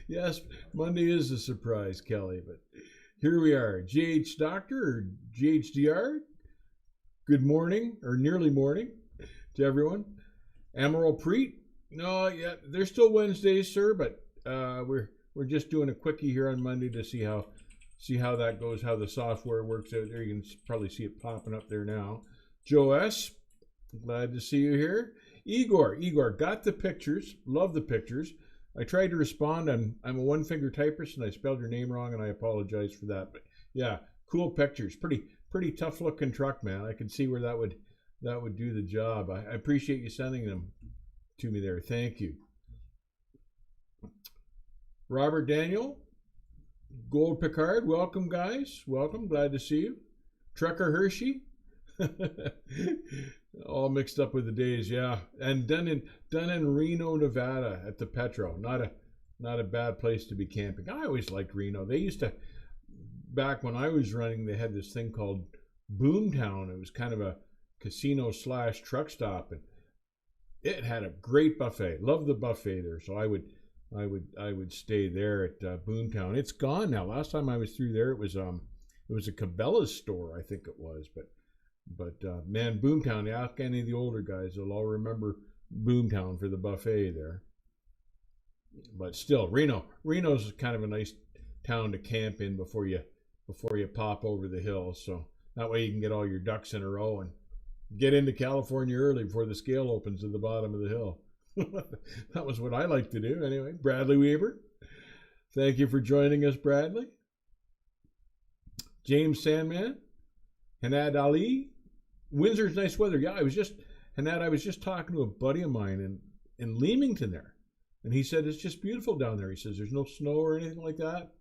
Yes, Monday is a surprise, Kelly, but here we are. GH Doctor or GHDR, good morning or nearly morning to everyone. Emerald Preet, no, yeah, they're still Wednesdays, sir, but we're just doing a quickie here on Monday to see how that goes, how the software works out there. You can probably see it popping up there now. Joe S, glad to see you here. Igor, got the pictures, love the pictures. I tried to respond. I'm a one-finger typist, and I spelled your name wrong, and I apologize for that. But yeah, cool pictures. Pretty tough-looking truck, man. I can see where that would do the job. I appreciate you sending them to me there. Thank you. Robert Daniel, Gold Picard, welcome, guys. Welcome. Glad to see you. Trucker Hershey. All mixed up with the days, yeah. And done in Reno, Nevada at the Petro. Not a bad place to be camping. I always liked Reno. They used to, back when I was running, they had this thing called Boomtown. It was kind of a casino / truck stop, and it had a great buffet. Loved the buffet there, so I would stay there at Boomtown. It's gone now. Last time I was through there, it was a Cabela's store, I think it was, but man, Boomtown, yeah, any of the older guys will all remember Boomtown for the buffet there. But still, Reno's kind of a nice town to camp in before you pop over the hill. So that way you can get all your ducks in a row and get into California early before the scale opens at the bottom of the hill. That was what I like to do anyway. Bradley Weaver, thank you for joining us, Bradley. James Sandman, Hanad Ali, Windsor's nice weather. Yeah, I was just talking to a buddy of mine in Leamington there, and he said it's just beautiful down there. He says there's no snow or anything like that.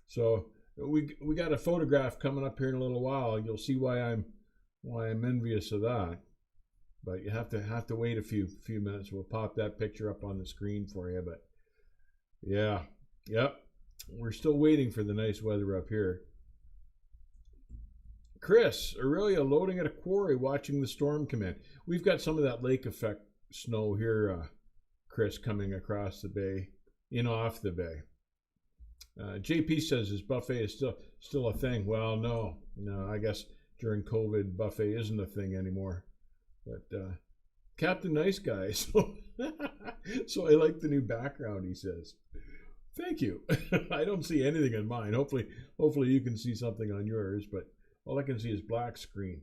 So we got a photograph coming up here in a little while. You'll see why I'm envious of that. But you have to wait a few minutes. We'll pop that picture up on the screen for you. But yeah, yep, we're still waiting for the nice weather up here. Chris, Aurelia loading at a quarry, watching the storm come in. We've got some of that lake effect snow here, Chris, coming across the bay, off the bay. JP says his buffet is still a thing. Well, no, I guess during COVID, buffet isn't a thing anymore. But Captain Nice Guy, so I like the new background, he says. Thank you. I don't see anything on mine. Hopefully you can see something on yours, but all I can see is black screen.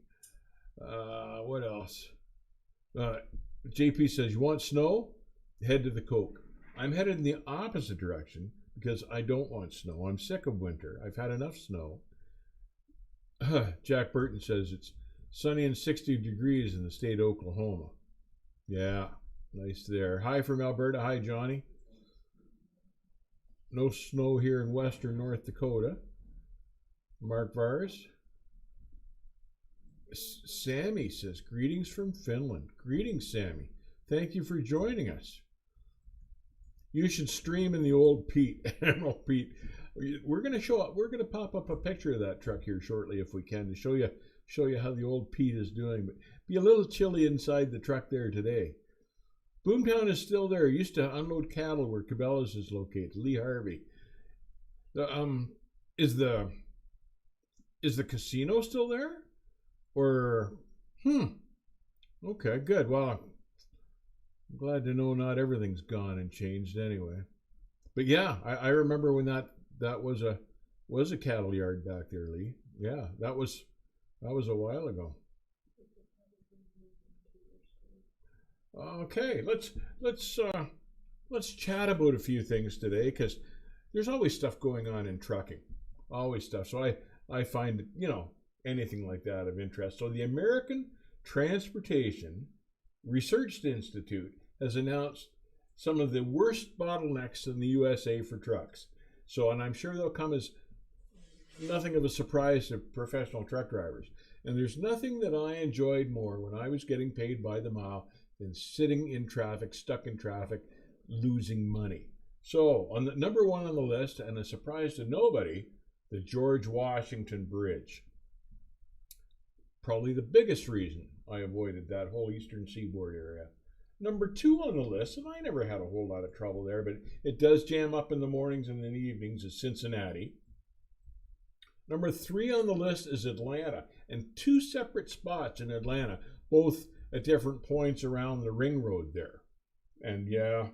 What else? JP says, you want snow? Head to the Coke. I'm headed in the opposite direction because I don't want snow. I'm sick of winter. I've had enough snow. Jack Burton says it's sunny and 60 degrees in the state of Oklahoma. Yeah, nice there. Hi from Alberta. Hi, Johnny. No snow here in western North Dakota. Mark Vars. Sammy says, greetings from Finland. Greetings, Sammy. Thank you for joining us. You should stream in the old Pete, Emerald Pete. We're going to pop up a picture of that truck here shortly if we can to show you how the old Pete is doing. But be a little chilly inside the truck there today. Boomtown is still there. Used to unload cattle where Cabela's is located. Lee Harvey. Is the casino still there? Or, okay, good. Well, I'm glad to know not everything's gone and changed anyway. But yeah, I remember when that was a cattle yard back there, Lee. Yeah, that was a while ago. Okay, let's chat about a few things today because there's always stuff going on in trucking, always stuff. So I find anything like that of interest. So the American Transportation Research Institute has announced some of the worst bottlenecks in the USA for trucks. So, and I'm sure they'll come as nothing of a surprise to professional truck drivers. And there's nothing that I enjoyed more when I was getting paid by the mile than sitting in traffic, stuck in traffic, losing money. So, on the number one on the list, and a surprise to nobody, the George Washington Bridge. Probably the biggest reason I avoided that whole eastern seaboard area. Number 2 on the list, and I never had a whole lot of trouble there, but it does jam up in the mornings and in the evenings, is Cincinnati. Number 3 on the list is Atlanta, and 2 separate spots in Atlanta, both at different points around the ring road there. And yeah,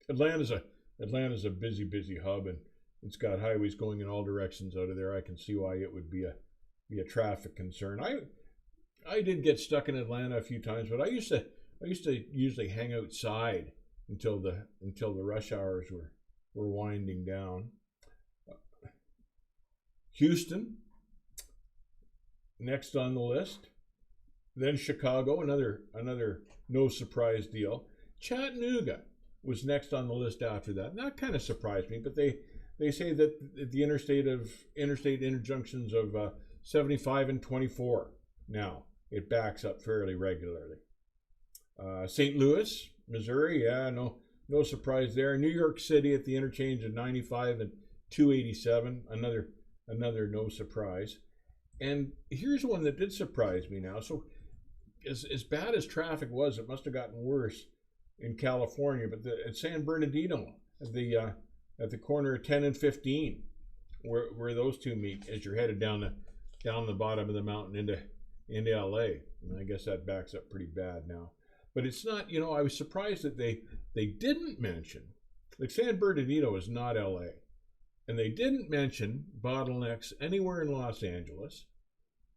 Atlanta's a busy, busy hub, and it's got highways going in all directions out of there. I can see why it would be a traffic concern. I did get stuck in Atlanta a few times, but I used to usually hang outside until the rush hours were winding down. Houston, next on the list. Then Chicago, another no surprise deal. Chattanooga was next on the list after that. And that kind of surprised me, but they say that the interstate interjunctions of 75 and 24 now, it backs up fairly regularly. St. Louis, Missouri, yeah, no surprise there. New York City at the interchange of 95 and 287, another no surprise. And here's one that did surprise me now. So as bad as traffic was, it must have gotten worse in California, but at San Bernardino, at the corner of 10 and 15, where those two meet as you're headed down the bottom of the mountain into LA. And I guess that backs up pretty bad now. But it's not, I was surprised that they didn't mention, like San Bernardino is not LA. And they didn't mention bottlenecks anywhere in Los Angeles.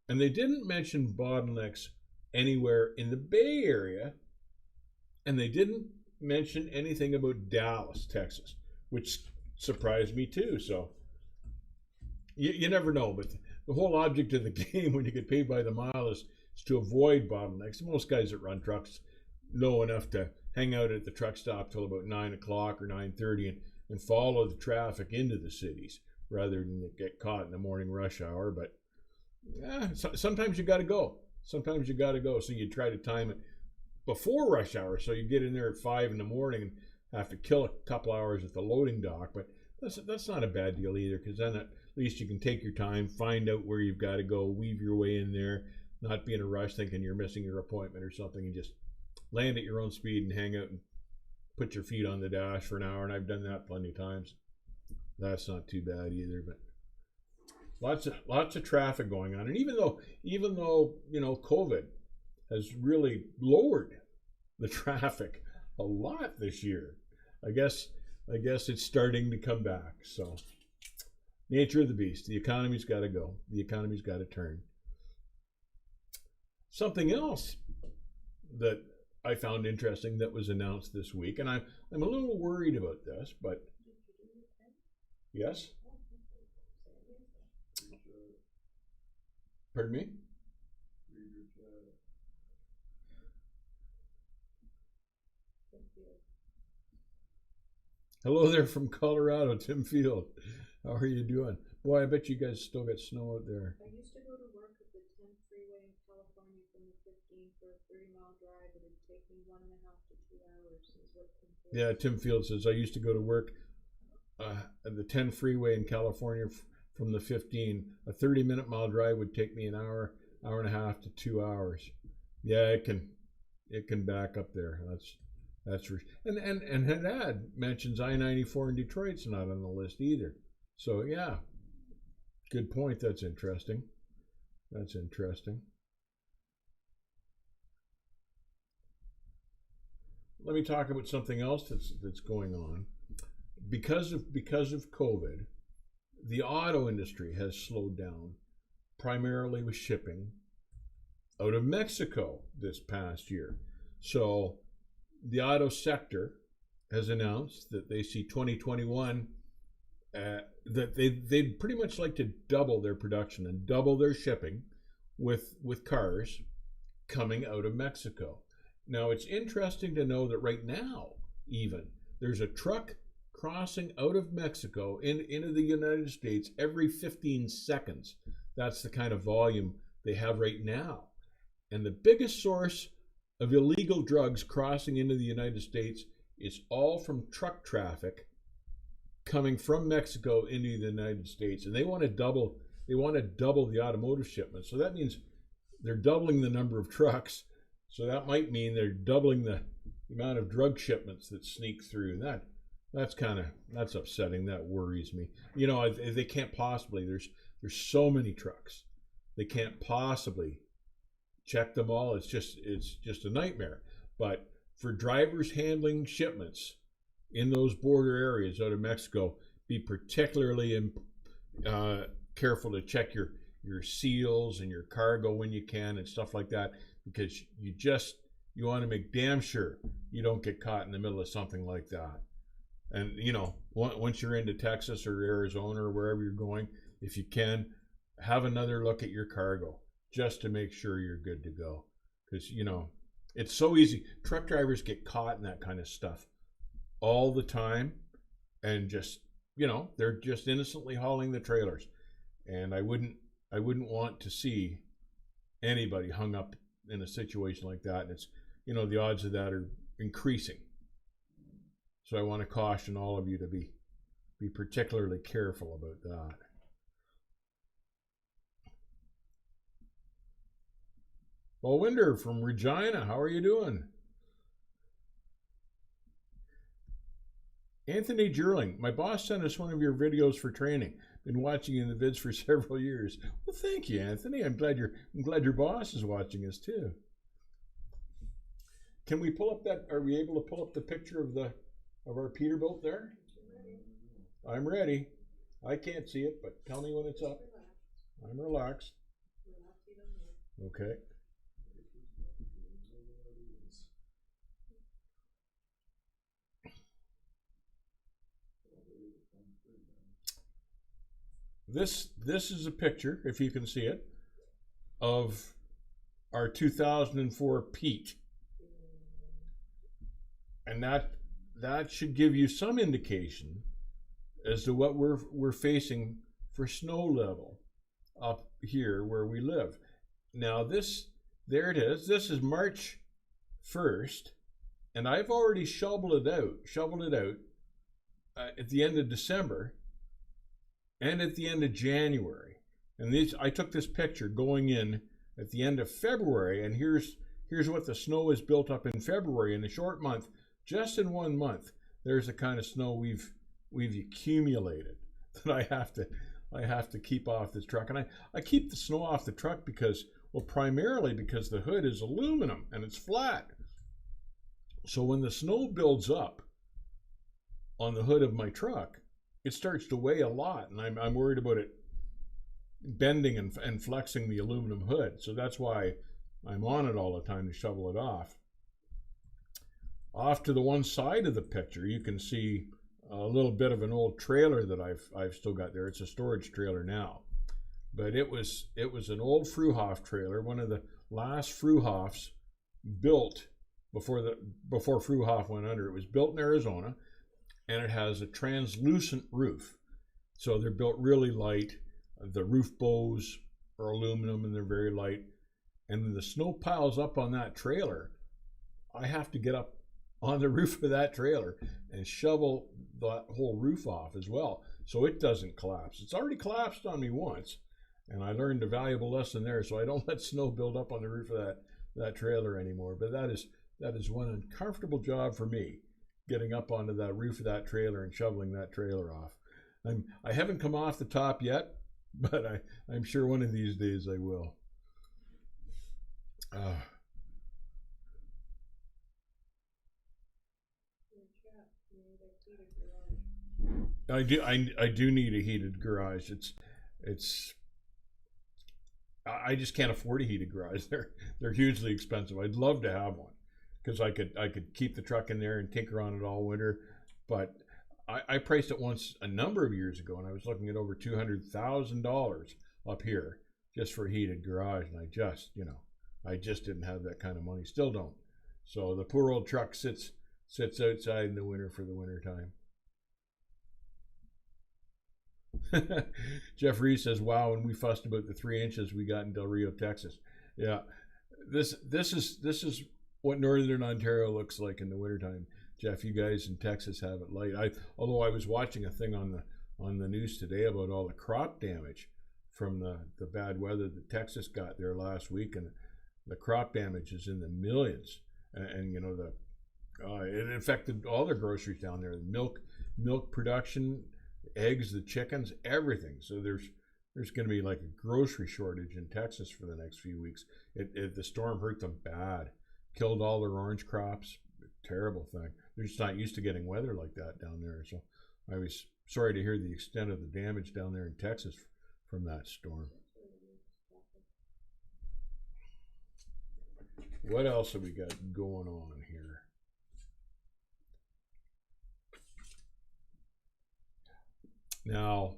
And they didn't mention bottlenecks anywhere in the Bay Area. And they didn't mention anything about Dallas, Texas, which surprised me too. So you never know. But the whole object of the game when you get paid by the mile is to avoid bottlenecks. Most guys that run trucks know enough to hang out at the truck stop till about 9 o'clock or 9:30 and follow the traffic into the cities rather than get caught in the morning rush hour. But yeah, sometimes you got to go. Sometimes you got to go. So you try to time it before rush hour, so you get in there at 5 in the morning and have to kill a couple hours at the loading dock. But that's not a bad deal either, because then at least you can take your time, find out where you've got to go, weave your way in there, not be in a rush thinking you're missing your appointment or something, and just land at your own speed and hang out and put your feet on the dash for an hour. And I've done that plenty of times. That's not too bad either. But lots of traffic going on. And even though COVID has really lowered the traffic a lot this year, I guess it's starting to come back. So nature of the beast. The economy's got to go. The economy's got to turn. Something else that I found interesting that was announced this week, and I'm a little worried about this, but yes? Pardon me? Hello there from Colorado, Tim Field. How are you doing? Boy, I bet you guys still got snow out there. I used to go to work at the 10 freeway in California from the 15 for a 30-mile drive. It would take me 1.5 to 2 hours, is what Tim Field Yeah, Tim Field says, I used to go to work at the 10 freeway in California from the 15. A 30-minute mile drive would take me an hour and a half to 2 hours. Yeah, it can back up there. And Haddad mentions I-94 in Detroit's not on the list either. So yeah, good point. That's interesting. Let me talk about something else that's going on. Because of COVID, the auto industry has slowed down, primarily with shipping out of Mexico this past year. So the auto sector has announced that they see 2021 that they'd pretty much like to double their production and double their shipping with cars coming out of Mexico. Now, it's interesting to know that right now, even, there's a truck crossing out of Mexico into the United States every 15 seconds. That's the kind of volume they have right now. And the biggest source of illegal drugs crossing into the United States is all from truck traffic coming from Mexico into the United States. And they want to double the automotive shipments. So that means they're doubling the number of trucks. So that might mean they're doubling the amount of drug shipments that sneak through. That's upsetting. That worries me. You know, they can't possibly. There's so many trucks. They can't possibly check them all. It's just a nightmare. But for drivers handling shipments in those border areas out of Mexico, be particularly careful to check your seals and your cargo when you can and stuff like that, because you want to make damn sure you don't get caught in the middle of something like that. And you know, once you're into Texas or Arizona or wherever you're going, if you can, have another look at your cargo just to make sure you're good to go. Because you know, it's so easy. Truck drivers get caught in that kind of stuff all the time, and just, you know, they're just innocently hauling the trailers. And I wouldn't want to see anybody hung up in a situation like that. And it's, you know, the odds of that are increasing. So I want to caution all of you to be particularly careful about that. Well, Winder from Regina, how are you doing? Anthony Gerling, my boss sent us one of your videos for training. Been watching you in the vids for several years. Well, thank you, Anthony. I'm glad your boss is watching us too. Can we pull up that? Are we able to pull up the picture of our Peterbilt there? I'm ready. I can't see it, but tell me when it's up. I'm relaxed. Okay. This is a picture, if you can see it, of our 2004 Pete. And that should give you some indication as to what we're facing for snow level up here where we live. Now there it is. This is March 1st, and I've already shoveled it out at the end of December and at the end of January. And I took this picture going in at the end of February, and here's what the snow is built up in February. In a short month, just in 1 month, there's the kind of snow we've accumulated that I have to keep off this truck. And I keep the snow off the truck primarily because the hood is aluminum and it's flat. So when the snow builds up on the hood of my truck, it starts to weigh a lot, and I'm worried about it bending and flexing the aluminum hood. So that's why I'm on it all the time to shovel it off. Off to the one side of the picture, you can see a little bit of an old trailer that I've still got there. It's a storage trailer now, but it was an old Fruhoff trailer, one of the last Fruhoffs built before Fruhoff went under. It was built in Arizona, and it has a translucent roof. So they're built really light. The roof bows are aluminum and they're very light. And when the snow piles up on that trailer, I have to get up on the roof of that trailer and shovel that whole roof off as well, so it doesn't collapse. It's already collapsed on me once, and I learned a valuable lesson there, so I don't let snow build up on the roof of that trailer anymore. But that is one uncomfortable job for me, getting up onto that roof of that trailer and shoveling that trailer off. I haven't come off the top yet, but I'm sure one of these days I will. I do need a heated garage. I just can't afford a heated garage. They're hugely expensive. I'd love to have one, because I could keep the truck in there and tinker on it all winter. But I priced it once a number of years ago, and I was looking at over $200,000 up here just for a heated garage, and I just didn't have that kind of money. Still don't. So the poor old truck sits outside in the winter for the winter time. Jeff Reese says, wow, and we fussed about the 3 inches we got in Del Rio, Texas. Yeah, this is what northern Ontario looks like in the wintertime. Jeff, you guys in Texas have it light. Although I was watching a thing on the news today about all the crop damage from the bad weather that Texas got there last week, and the crop damage is in the millions. And It affected all their groceries down there. Milk production, eggs, the chickens, everything. So there's going to be like a grocery shortage in Texas for the next few weeks. The storm hurt them bad, killed all their orange crops. Terrible thing. They're just not used to getting weather like that down there. So I was sorry to hear the extent of the damage down there in Texas from that storm. What else have we got going on here? Now,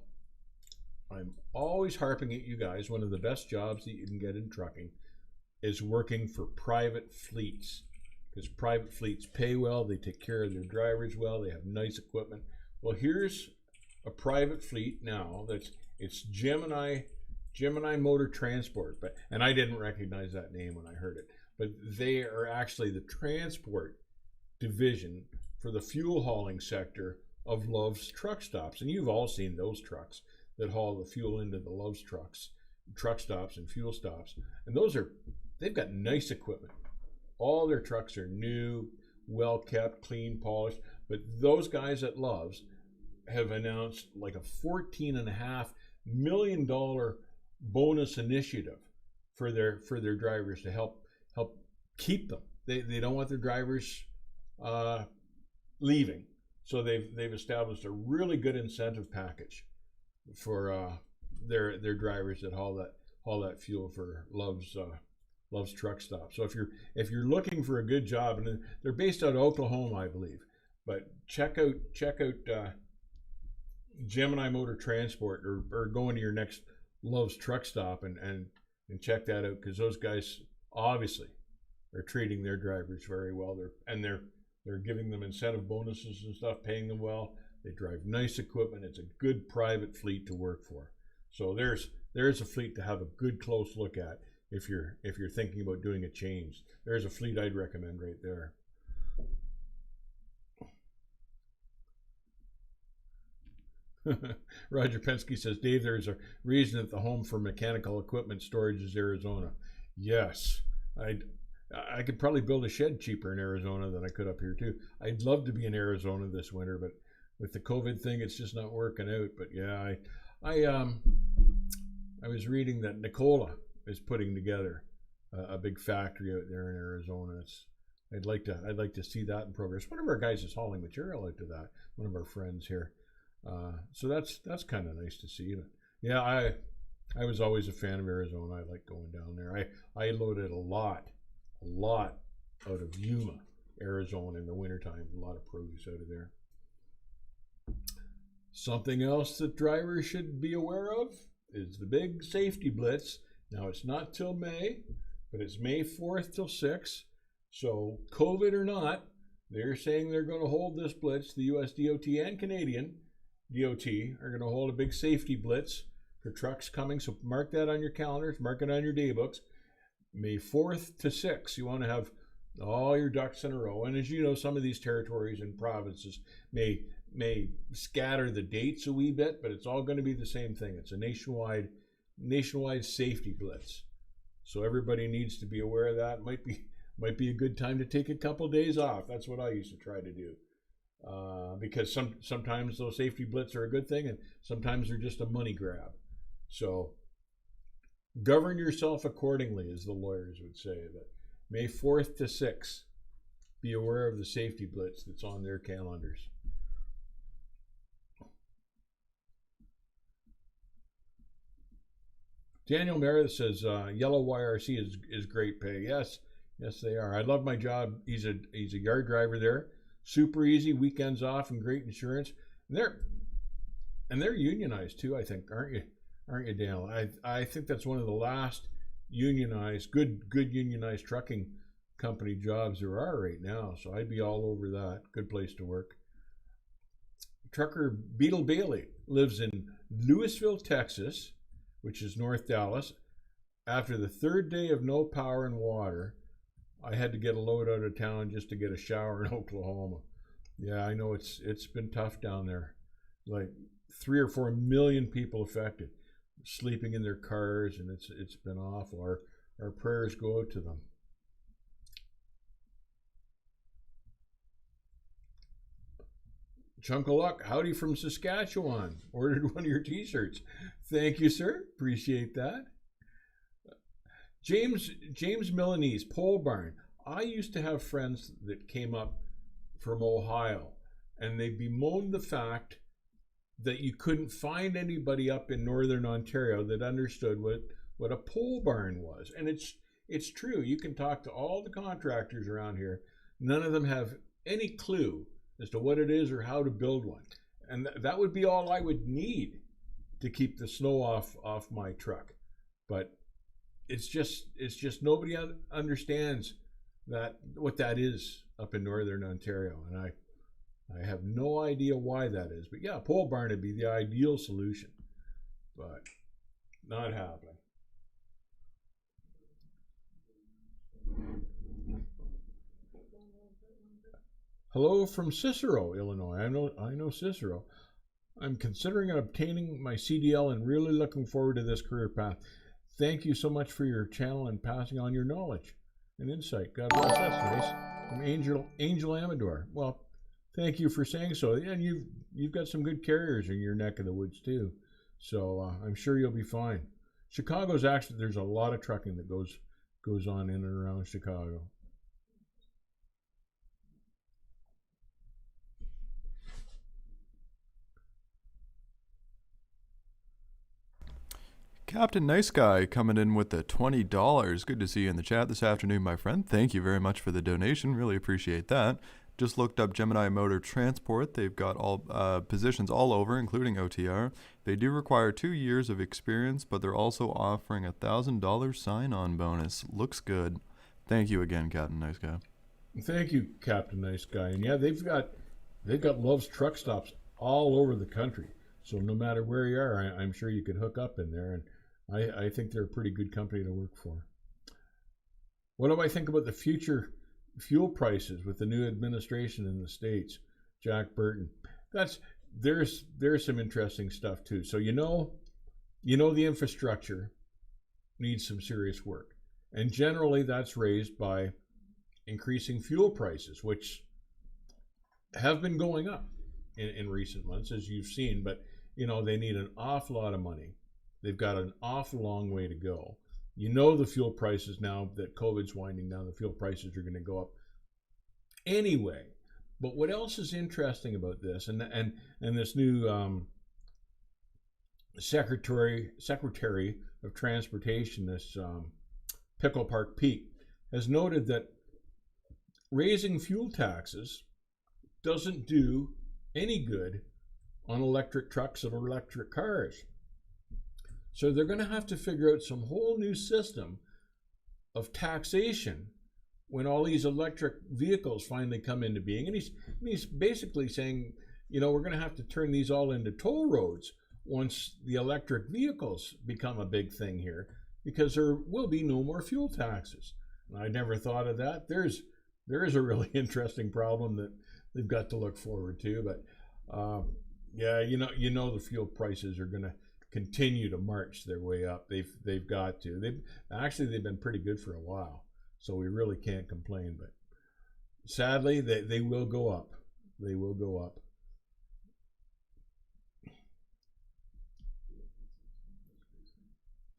I'm always harping at you guys, one of the best jobs that you can get in trucking is working for private fleets. Because private fleets pay well, they take care of their drivers well, they have nice equipment. Well, here's a private fleet now it's Gemini Motor Transport, and I didn't recognize that name when I heard it, but they are actually the transport division for the fuel hauling sector of Love's truck stops. And you've all seen those trucks that haul the fuel into the Love's truck stops and fuel stops. And they've got nice equipment. All their trucks are new, well kept, clean, polished. But those guys at Love's have announced like a $14.5 million bonus initiative for their drivers to help keep them. They don't want their drivers leaving. So they've established a really good incentive package for their drivers that haul that fuel for Love's truck stop. So if you're looking for a good job, and they're based out of Oklahoma, I believe, but check out Gemini Motor Transport, or go into your next Love's truck stop and check that out, because those guys obviously are treating their drivers very well. They're giving them incentive bonuses and stuff, paying them well. They drive nice equipment. It's a good private fleet to work for. So there's a fleet to have a good close look at if you're thinking about doing a change. There's a fleet I'd recommend right there. Roger Penske says, Dave, there's a reason that the home for mechanical equipment storage is Arizona. Yes, I could probably build a shed cheaper in Arizona than I could up here too. I'd love to be in Arizona this winter, but with the COVID thing, it's just not working out. But yeah, I was reading that Nikola is putting together a big factory out there in Arizona. I'd like to see that in progress. One of our guys is hauling material out to that. One of our friends here. So that's kind of nice to see. But yeah, I was always a fan of Arizona. I like going down there. I loaded a lot out of Yuma, Arizona in the wintertime. A lot of produce out of there. Something else that drivers should be aware of is the big safety blitz. Now, it's not till May, but it's May 4th till 6th. So COVID or not, they're saying they're going to hold this blitz. The US DOT and Canadian DOT are going to hold a big safety blitz for trucks coming. So mark that on your calendars, mark it on your day books. May 4th to 6th, you want to have all your ducks in a row. And as you know, some of these territories and provinces may scatter the dates a wee bit, but it's all going to be the same thing. It's a nationwide safety blitz. So everybody needs to be aware of that. Might be a good time to take a couple days off. That's what I used to try to do. Because sometimes those safety blitz are a good thing, and sometimes they're just a money grab. So govern yourself accordingly, as the lawyers would say. But May 4th to 6th, be aware of the safety blitz that's on their calendars. Daniel Meredith says, Yellow YRC is great pay. Yes, they are. I love my job. He's a yard driver there. Super easy, weekends off, and great insurance. And they're unionized too, I think, aren't you, Daniel? I think that's one of the last unionized, good unionized trucking company jobs there are right now. So I'd be all over that. Good place to work. Trucker Beetle Bailey lives in Louisville, Texas, which is North Dallas. After the third day of no power and water, I had to get a load out of town just to get a shower in Oklahoma. Yeah, I know it's been tough down there. Like 3 or 4 million people affected, sleeping in their cars, and it's been awful. Our prayers go out to them. Chunk of luck. Howdy from Saskatchewan. Ordered one of your t-shirts. Thank you, sir. Appreciate that. James Milanese, Pole Barn. I used to have friends that came up from Ohio, and they bemoaned the fact that you couldn't find anybody up in northern Ontario that understood what a pole barn was. And it's true. You can talk to all the contractors around here. None of them have any clue as to what it is or how to build one. And that would be all I would need to keep the snow off my truck. But it's just nobody understands what that is up in northern Ontario. And I have no idea why that is. But yeah, pole barn would be the ideal solution. But not happening. Hello from Cicero, Illinois. I know Cicero. I'm considering obtaining my CDL and really looking forward to this career path. Thank you so much for your channel and passing on your knowledge and insight. God bless. That's nice. From Angel Amador. Well, thank you for saying so. And you've got some good carriers in your neck of the woods too. So I'm sure you'll be fine. Chicago's actually, there's a lot of trucking that goes on in and around Chicago. Captain Nice Guy coming in with the $20. Good to see you in the chat this afternoon, my friend. Thank you very much for the donation. Really appreciate that. Just looked up Gemini Motor Transport. They've got all positions all over, including OTR. They do require 2 years of experience, but they're also offering a $1,000 sign-on bonus. Looks good. Thank you again, Captain Nice Guy. Thank you, Captain Nice Guy. And yeah, they've got Love's truck stops all over the country. So no matter where you are, I'm sure you could hook up in there. And I think they're a pretty good company to work for. What do I think about the future fuel prices with the new administration in the States? Jack Burton. There's some interesting stuff too. So you know the infrastructure needs some serious work. And generally that's raised by increasing fuel prices, which have been going up in recent months, as you've seen, but they need an awful lot of money. They've got an awful long way to go. The fuel prices now that COVID's winding down, the fuel prices are going to go up anyway. But what else is interesting about this, and this new Secretary of Transportation, this Pickle Park Pete, has noted that raising fuel taxes doesn't do any good on electric trucks and electric cars. So they're going to have to figure out some whole new system of taxation when all these electric vehicles finally come into being. And he's basically saying, we're going to have to turn these all into toll roads once the electric vehicles become a big thing here, because there will be no more fuel taxes. And I never thought of that. There is a really interesting problem that they've got to look forward to. But yeah, the fuel prices are going to continue to march their way up. They've got to. They've been pretty good for a while, so we really can't complain. But sadly, they will go up. They will go up.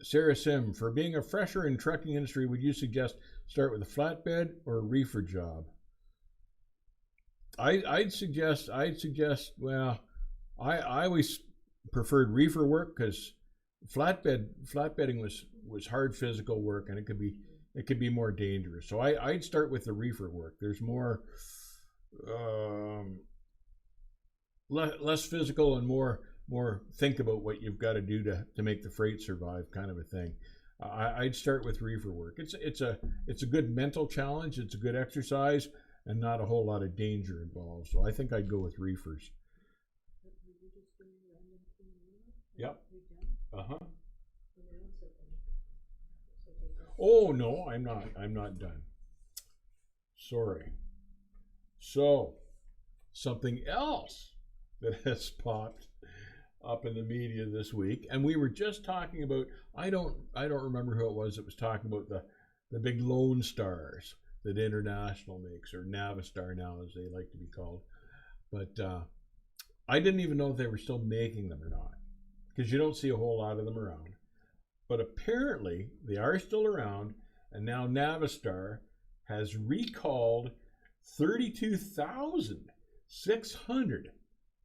Sarah Sim, for being a fresher in trucking industry, would you suggest start with a flatbed or a reefer job? I'd suggest. Well, I always preferred reefer work because flatbedding was hard physical work, and it could be more dangerous. So I'd start with the reefer work. There's more less physical and more think about what you've got to do to make the freight survive, kind of a thing. I'd start with reefer work. It's a good mental challenge. It's a good exercise, and not a whole lot of danger involved. So I think I'd go with reefers. Yep. Uh-huh. Oh no, I'm not done. Sorry. So, something else that has popped up in the media this week, and we were just talking about, I don't remember who it was that was talking about the big LONESTARs that International makes, or NAVISTAR now as they like to be called. But I didn't even know if they were still making them or not, because you don't see a whole lot of them around. But apparently they are still around, and now Navistar has recalled 32,600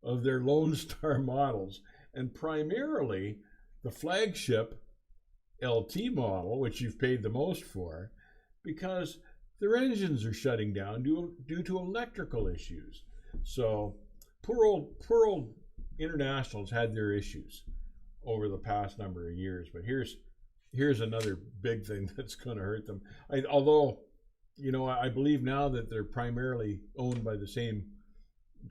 of their Lone Star models, and primarily the flagship LT model, which you've paid the most for, because their engines are shutting down due to electrical issues. So poor old International's had their issues over the past number of years, but here's another big thing that's going to hurt them. Although, you know, I believe now that they're primarily owned by the same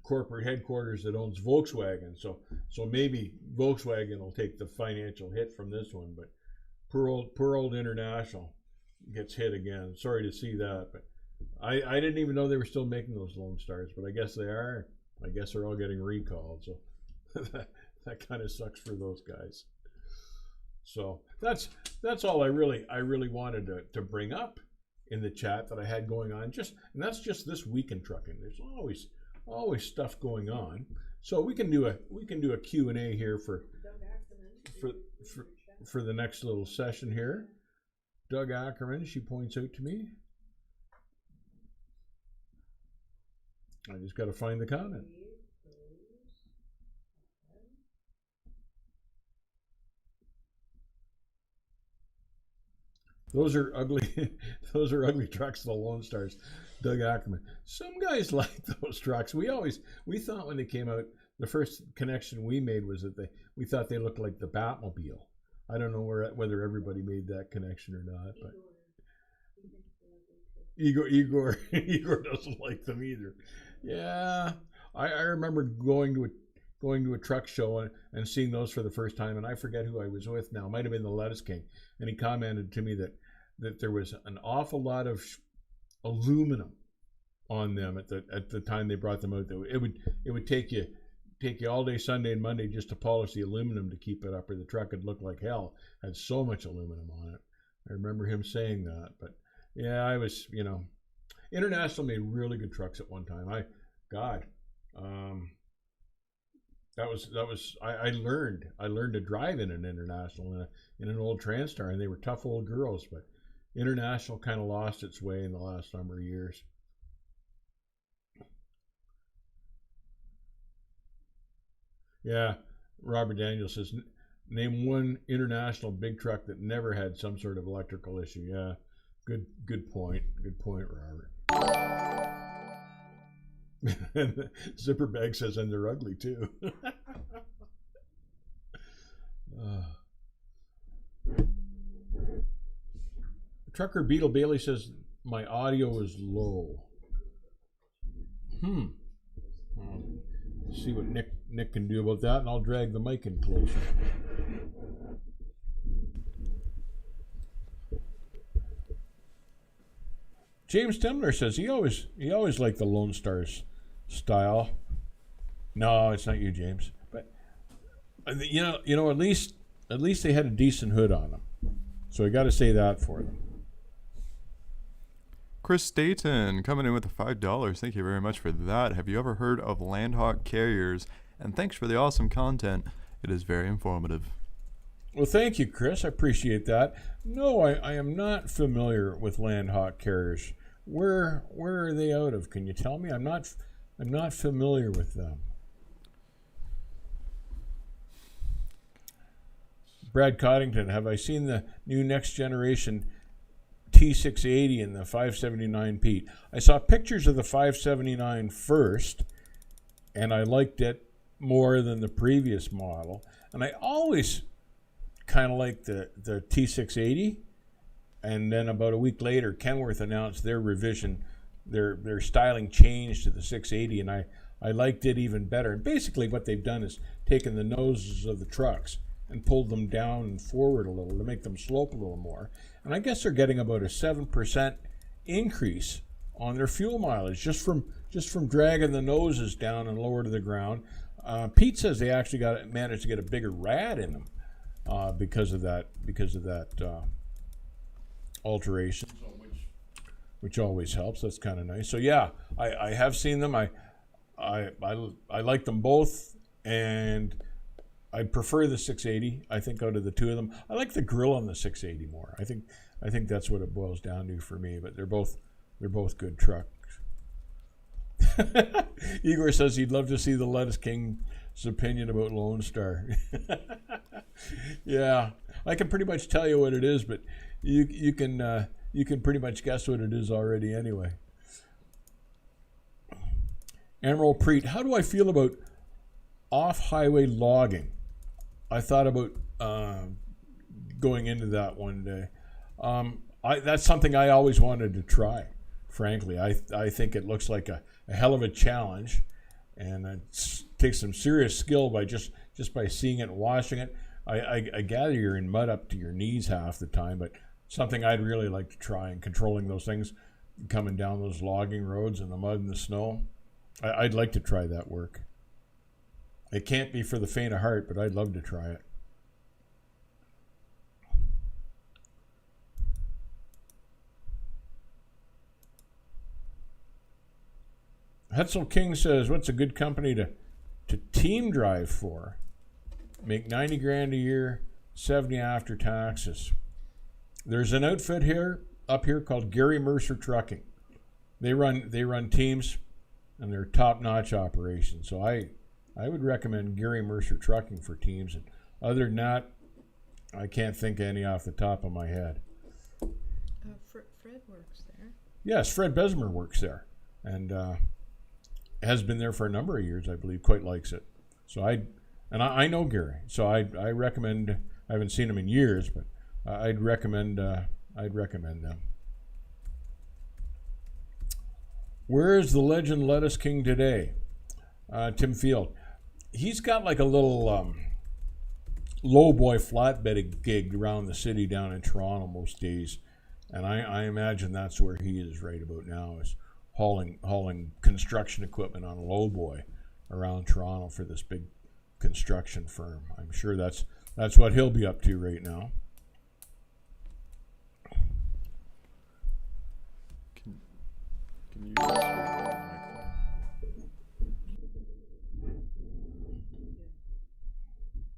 corporate headquarters that owns Volkswagen, so maybe Volkswagen will take the financial hit from this one, but poor old International gets hit again. Sorry to see that, but I didn't even know they were still making those Lone Stars, but I guess they are. I guess they're all getting recalled, so that kind of sucks for those guys. So that's all I really wanted to bring up in the chat that I had going on. And that's just this week in trucking. There's always stuff going on. So we can do a Q&A here for the next little session here. Doug Ackerman, she points out to me. I just got to find the comment. Those are ugly. Those are ugly trucks, the Lone Stars. Doug Ackerman. Some guys like those trucks. We thought when they came out, the first connection we made was that we thought they looked like the Batmobile. I don't know whether everybody made that connection or not, but Igor doesn't like them either. Yeah, I remember going to a truck show and seeing those for the first time, and I forget who I was with now. It might have been the Lettuce King, and he commented to me that there was an awful lot of aluminum on them at the time they brought them out. It would take you all day Sunday and Monday just to polish the aluminum to keep it up, or the truck would look like hell. It had so much aluminum on it. I remember him saying that, but yeah, I was, International made really good trucks at one time. I learned to drive in an International in an old Transstar, and they were tough old girls, but International kind of lost its way in the last number of years. Yeah, Robert Daniels says, name one International big truck that never had some sort of electrical issue. Yeah, good point. Good point, Robert. And Zipperbag says, and they're ugly too. Trucker Beetle Bailey says, my audio is low. See what Nick can do about that, and I'll drag the mic in closer. James Timler says he always liked the Lone Star's style. No, it's not you, James. But at least they had a decent hood on them. So I got to say that for them. Chris Staten coming in with the $5. Thank you very much for that. Have you ever heard of Landhawk carriers? And thanks for the awesome content. It is very informative. Well, thank you, Chris. I appreciate that. No, I am not familiar with Landhawk carriers. Where are they out of? Can you tell me? I'm not familiar with them. Brad Coddington, have I seen the new next generation T680 and the 579 Pete? I saw pictures of the 579 first, and I liked it more than the previous model. And I always kind of liked the T680. And then about a week later, Kenworth announced their revision. Their styling changed to the 680, and I liked it even better. And basically what they've done is taken the noses of the trucks and pulled them down and forward a little to make them slope a little more. And I guess they're getting about a 7% increase on their fuel mileage just from dragging the noses down and lower to the ground. Pete says they actually managed to get a bigger rad in them because of that alteration, which always helps. That's kind of nice. So yeah, I have seen them. I like them both. and I prefer the 680. I think out of the two of them, I like the grill on the 680 more. I think that's what it boils down to for me. But they're both good trucks. Igor says he'd love to see the Lettuce King's opinion about Lone Star. Yeah, I can pretty much tell you what it is, but you can pretty much guess what it is already anyway. Emerald Preet, how do I feel about off-highway logging? I thought about going into that one day. That's something I always wanted to try. Frankly, I think it looks like a hell of a challenge, and it takes some serious skill by just by seeing it and watching it. I gather you're in mud up to your knees half the time, but something I'd really like to try, and controlling those things coming down those logging roads in the mud and the snow. I'd like to try that work. It can't be for the faint of heart, but I'd love to try it. Hetzel King says, what's a good company to team drive for? Make 90 grand a year, 70 after taxes. There's an outfit up here called Gary Mercer Trucking. They run teams, and they're top-notch operations. So I would recommend Gary Mercer Trucking for teams. And other than that, I can't think of any off the top of my head. Fred works there. Yes, Fred Besmer works there, and has been there for a number of years, I believe. Quite likes it. So I know Gary, so I recommend. I haven't seen him in years, but I'd recommend them. Where is the legend Lettuce King today? Tim Field. He's got like a little low boy flatbed gig around the city down in Toronto most days, and I imagine that's where he is right about now, is hauling construction equipment on a low boy around Toronto for this big construction firm. I'm sure that's what he'll be up to right now. Can you just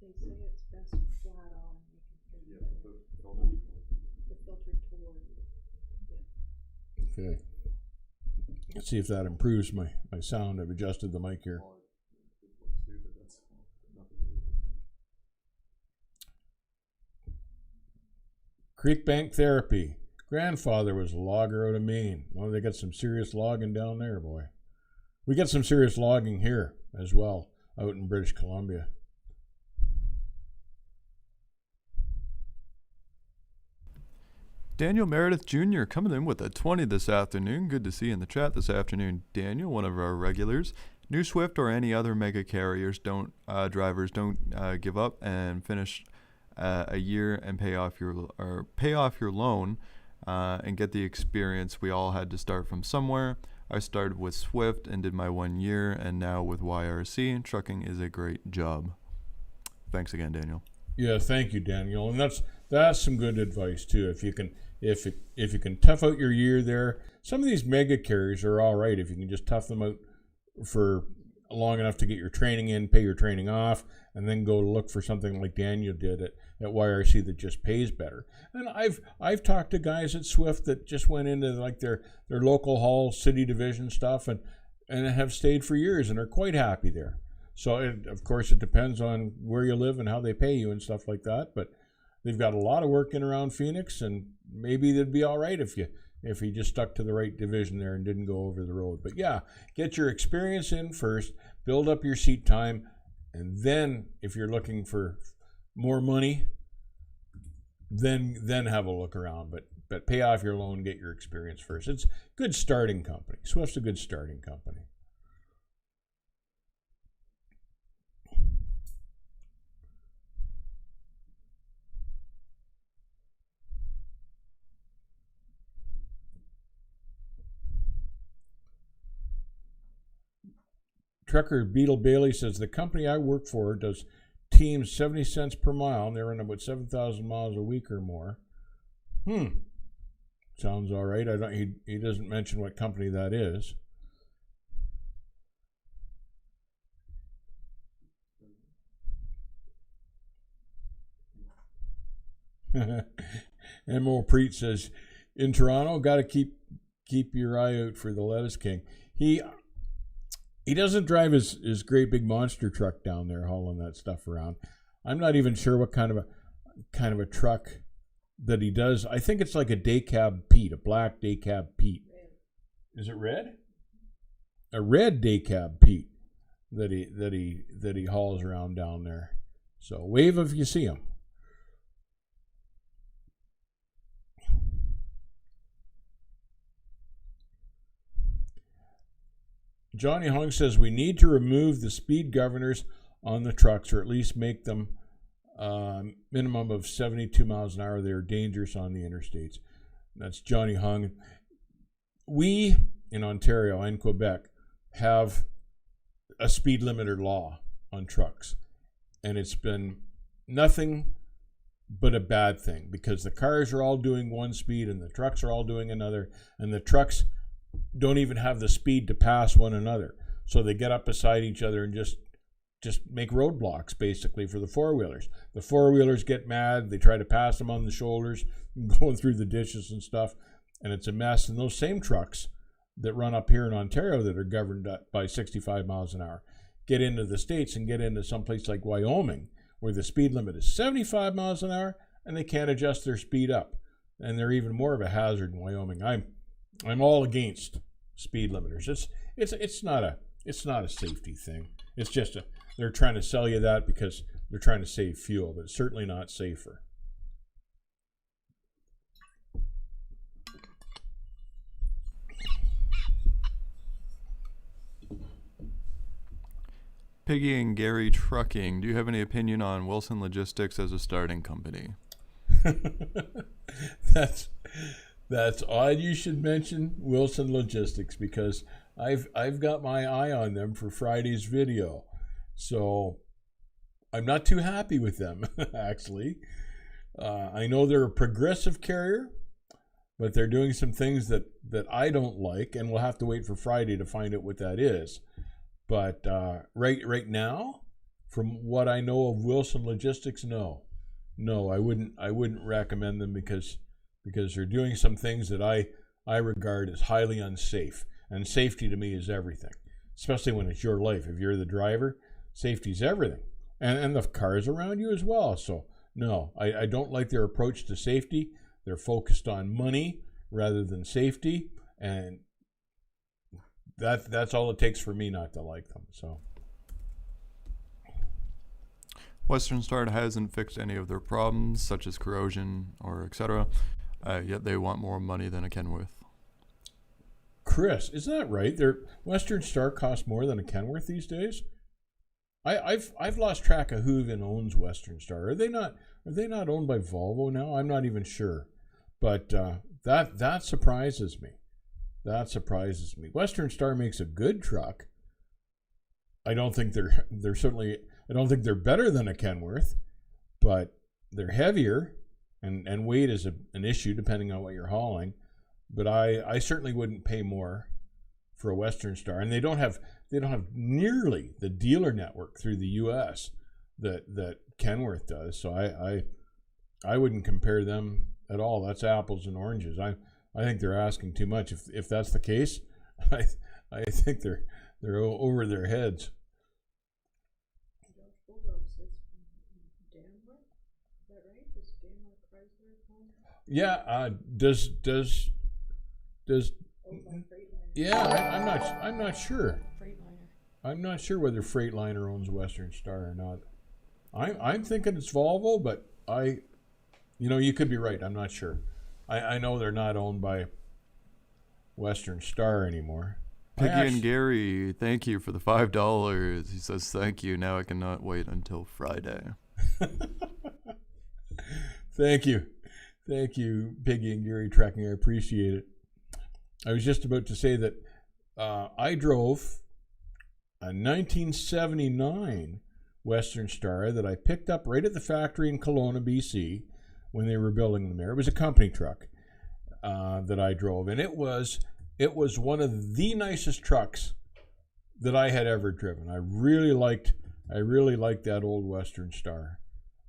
They say it's best flat on. You can hear the filter toward. Yeah. Okay. Let's see if that improves my sound. I've adjusted the mic here. Creekbank Therapy. Grandfather was a logger out of Maine. Oh, they got some serious logging down there, boy. We got some serious logging here as well, out in British Columbia. Daniel Meredith Jr. coming in with a 20 this afternoon. Good to see you in the chat this afternoon, Daniel, one of our regulars. New Swift or any other mega carriers drivers don't give up and finish a year and pay off your loan and get the experience. We all had to start from somewhere. I started with Swift and did my 1 year, and now with YRC. Trucking is a great job. Thanks again, Daniel. Yeah, thank you, Daniel. And that's some good advice too. If you can tough out your year there, some of these mega carriers are all right if you can just tough them out for long enough to get your training in, pay your training off, and then go look for something like Daniel did at YRC that just pays better. And I've talked to guys at Swift that just went into like their local haul city division stuff and have stayed for years and are quite happy there. So of course it depends on where you live and how they pay you and stuff like that. But they've got a lot of work in around Phoenix, and maybe they'd be all right if you just stuck to the right division there and didn't go over the road. But yeah, get your experience in first, build up your seat time, and then if you're looking for more money, then have a look around. But pay off your loan, get your experience first. It's a good starting company. Swift's a good starting company. Trucker Beetle Bailey says, the company I work for does teams 70 cents per mile, and they run about 7,000 miles a week or more. Sounds all right. He doesn't mention what company that is. M.O. Preet says, in Toronto, got to keep your eye out for the Lettuce King. He doesn't drive his great big monster truck down there hauling that stuff around. I'm not even sure what kind of a truck that he does. I think it's like a day cab Pete, a black day cab Pete. Is it red? A red day cab Pete that he hauls around down there. So wave if you see him. Johnny Hung says we need to remove the speed governors on the trucks, or at least make them minimum of 72 miles an hour. They're dangerous on the interstates. That's Johnny Hung. We in Ontario and Quebec have a speed limiter law on trucks, and it's been nothing but a bad thing, because the cars are all doing one speed and the trucks are all doing another, and the trucks don't even have the speed to pass one another. So they get up beside each other and just make roadblocks, basically, for the four-wheelers. The four-wheelers get mad. They try to pass them on the shoulders, going through the ditches and stuff, and it's a mess. And those same trucks that run up here in Ontario that are governed by 65 miles an hour get into the States and get into some place like Wyoming, where the speed limit is 75 miles an hour, and they can't adjust their speed up. And they're even more of a hazard in Wyoming. I'm all against speed limiters. It's not a safety thing. It's just they're trying to sell you that because they're trying to save fuel, but it's certainly not safer. Piggy and Gary Trucking, do you have any opinion on Wilson Logistics as a starting company? That's odd you should mention Wilson Logistics, because I've got my eye on them for Friday's video. So I'm not too happy with them, actually. I know they're a progressive carrier, but they're doing some things that I don't like, and we'll have to wait for Friday to find out what that is. But right now, from what I know of Wilson Logistics, no, I wouldn't recommend them, because they're doing some things that I regard as highly unsafe. And safety to me is everything, especially when it's your life. If you're the driver, safety is everything. And the cars around you as well. So no, I don't like their approach to safety. They're focused on money rather than safety. And that's all it takes for me not to like them. So Western Star hasn't fixed any of their problems, such as corrosion or etc. Yet they want more money than a Kenworth. Chris, is that right? Their Western Star costs more than a Kenworth these days. I've lost track of who even owns Western Star. Are they not owned by Volvo now? I'm not even sure. But that surprises me. That surprises me. Western Star makes a good truck. I don't think they're better than a Kenworth, but they're heavier, and weight is an issue depending on what you're hauling. But I certainly wouldn't pay more for a Western Star, and they don't have nearly the dealer network through the U.S. that Kenworth does. So I wouldn't compare them at all. That's apples and oranges. I think they're asking too much. If that's the case, I think they're over their heads. Yeah. Yeah. I'm not sure. I'm not sure whether Freightliner owns Western Star or not. I'm thinking it's Volvo, but you could be right. I'm not sure. I know they're not owned by Western Star anymore. Piggy and Gary, thank you for the $5. He says thank you. Now I cannot wait until Friday. Thank you, Piggy and Gary Trucking. I appreciate it. I was just about to say that I drove a 1979 Western Star that I picked up right at the factory in Kelowna, BC, when they were building them there. It was a company truck that I drove, and it was one of the nicest trucks that I had ever driven. I really liked that old Western Star,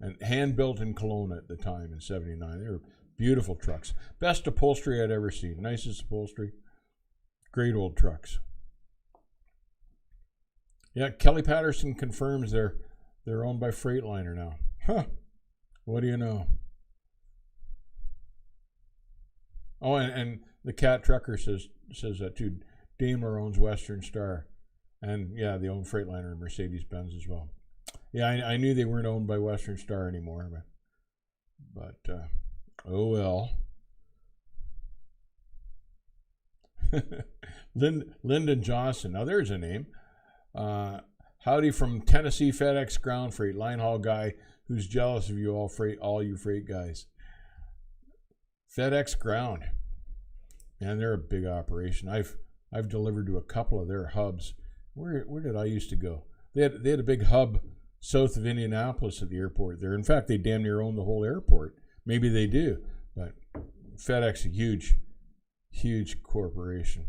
and hand built in Kelowna at the time in '79. They were beautiful trucks. Best upholstery I'd ever seen. Nicest upholstery. Great old trucks. Yeah, Kelly Patterson confirms they're owned by Freightliner now. Huh. What do you know? Oh, and the Cat Trucker says that too. Daimler owns Western Star. And yeah, they own Freightliner and Mercedes-Benz as well. Yeah, I knew they weren't owned by Western Star anymore, but oh well. Lyndon Johnson. Now there's a name. Howdy from Tennessee FedEx Ground Freight, line haul guy who's jealous of you all you freight guys. FedEx Ground. Man, they're a big operation. I've delivered to a couple of their hubs. Where did I used to go? They had a big hub south of Indianapolis at the airport there. In fact, they damn near own the whole airport. Maybe they do, but FedEx, a huge corporation.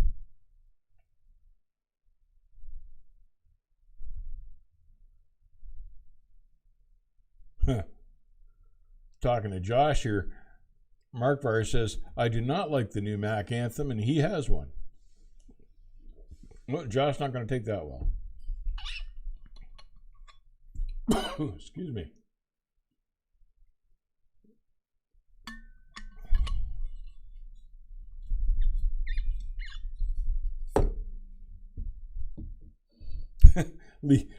Huh. Talking to Josh here, Mark Varr says, I do not like the new Mac Anthem, and he has one. Well, Josh's not going to take that well. Excuse me.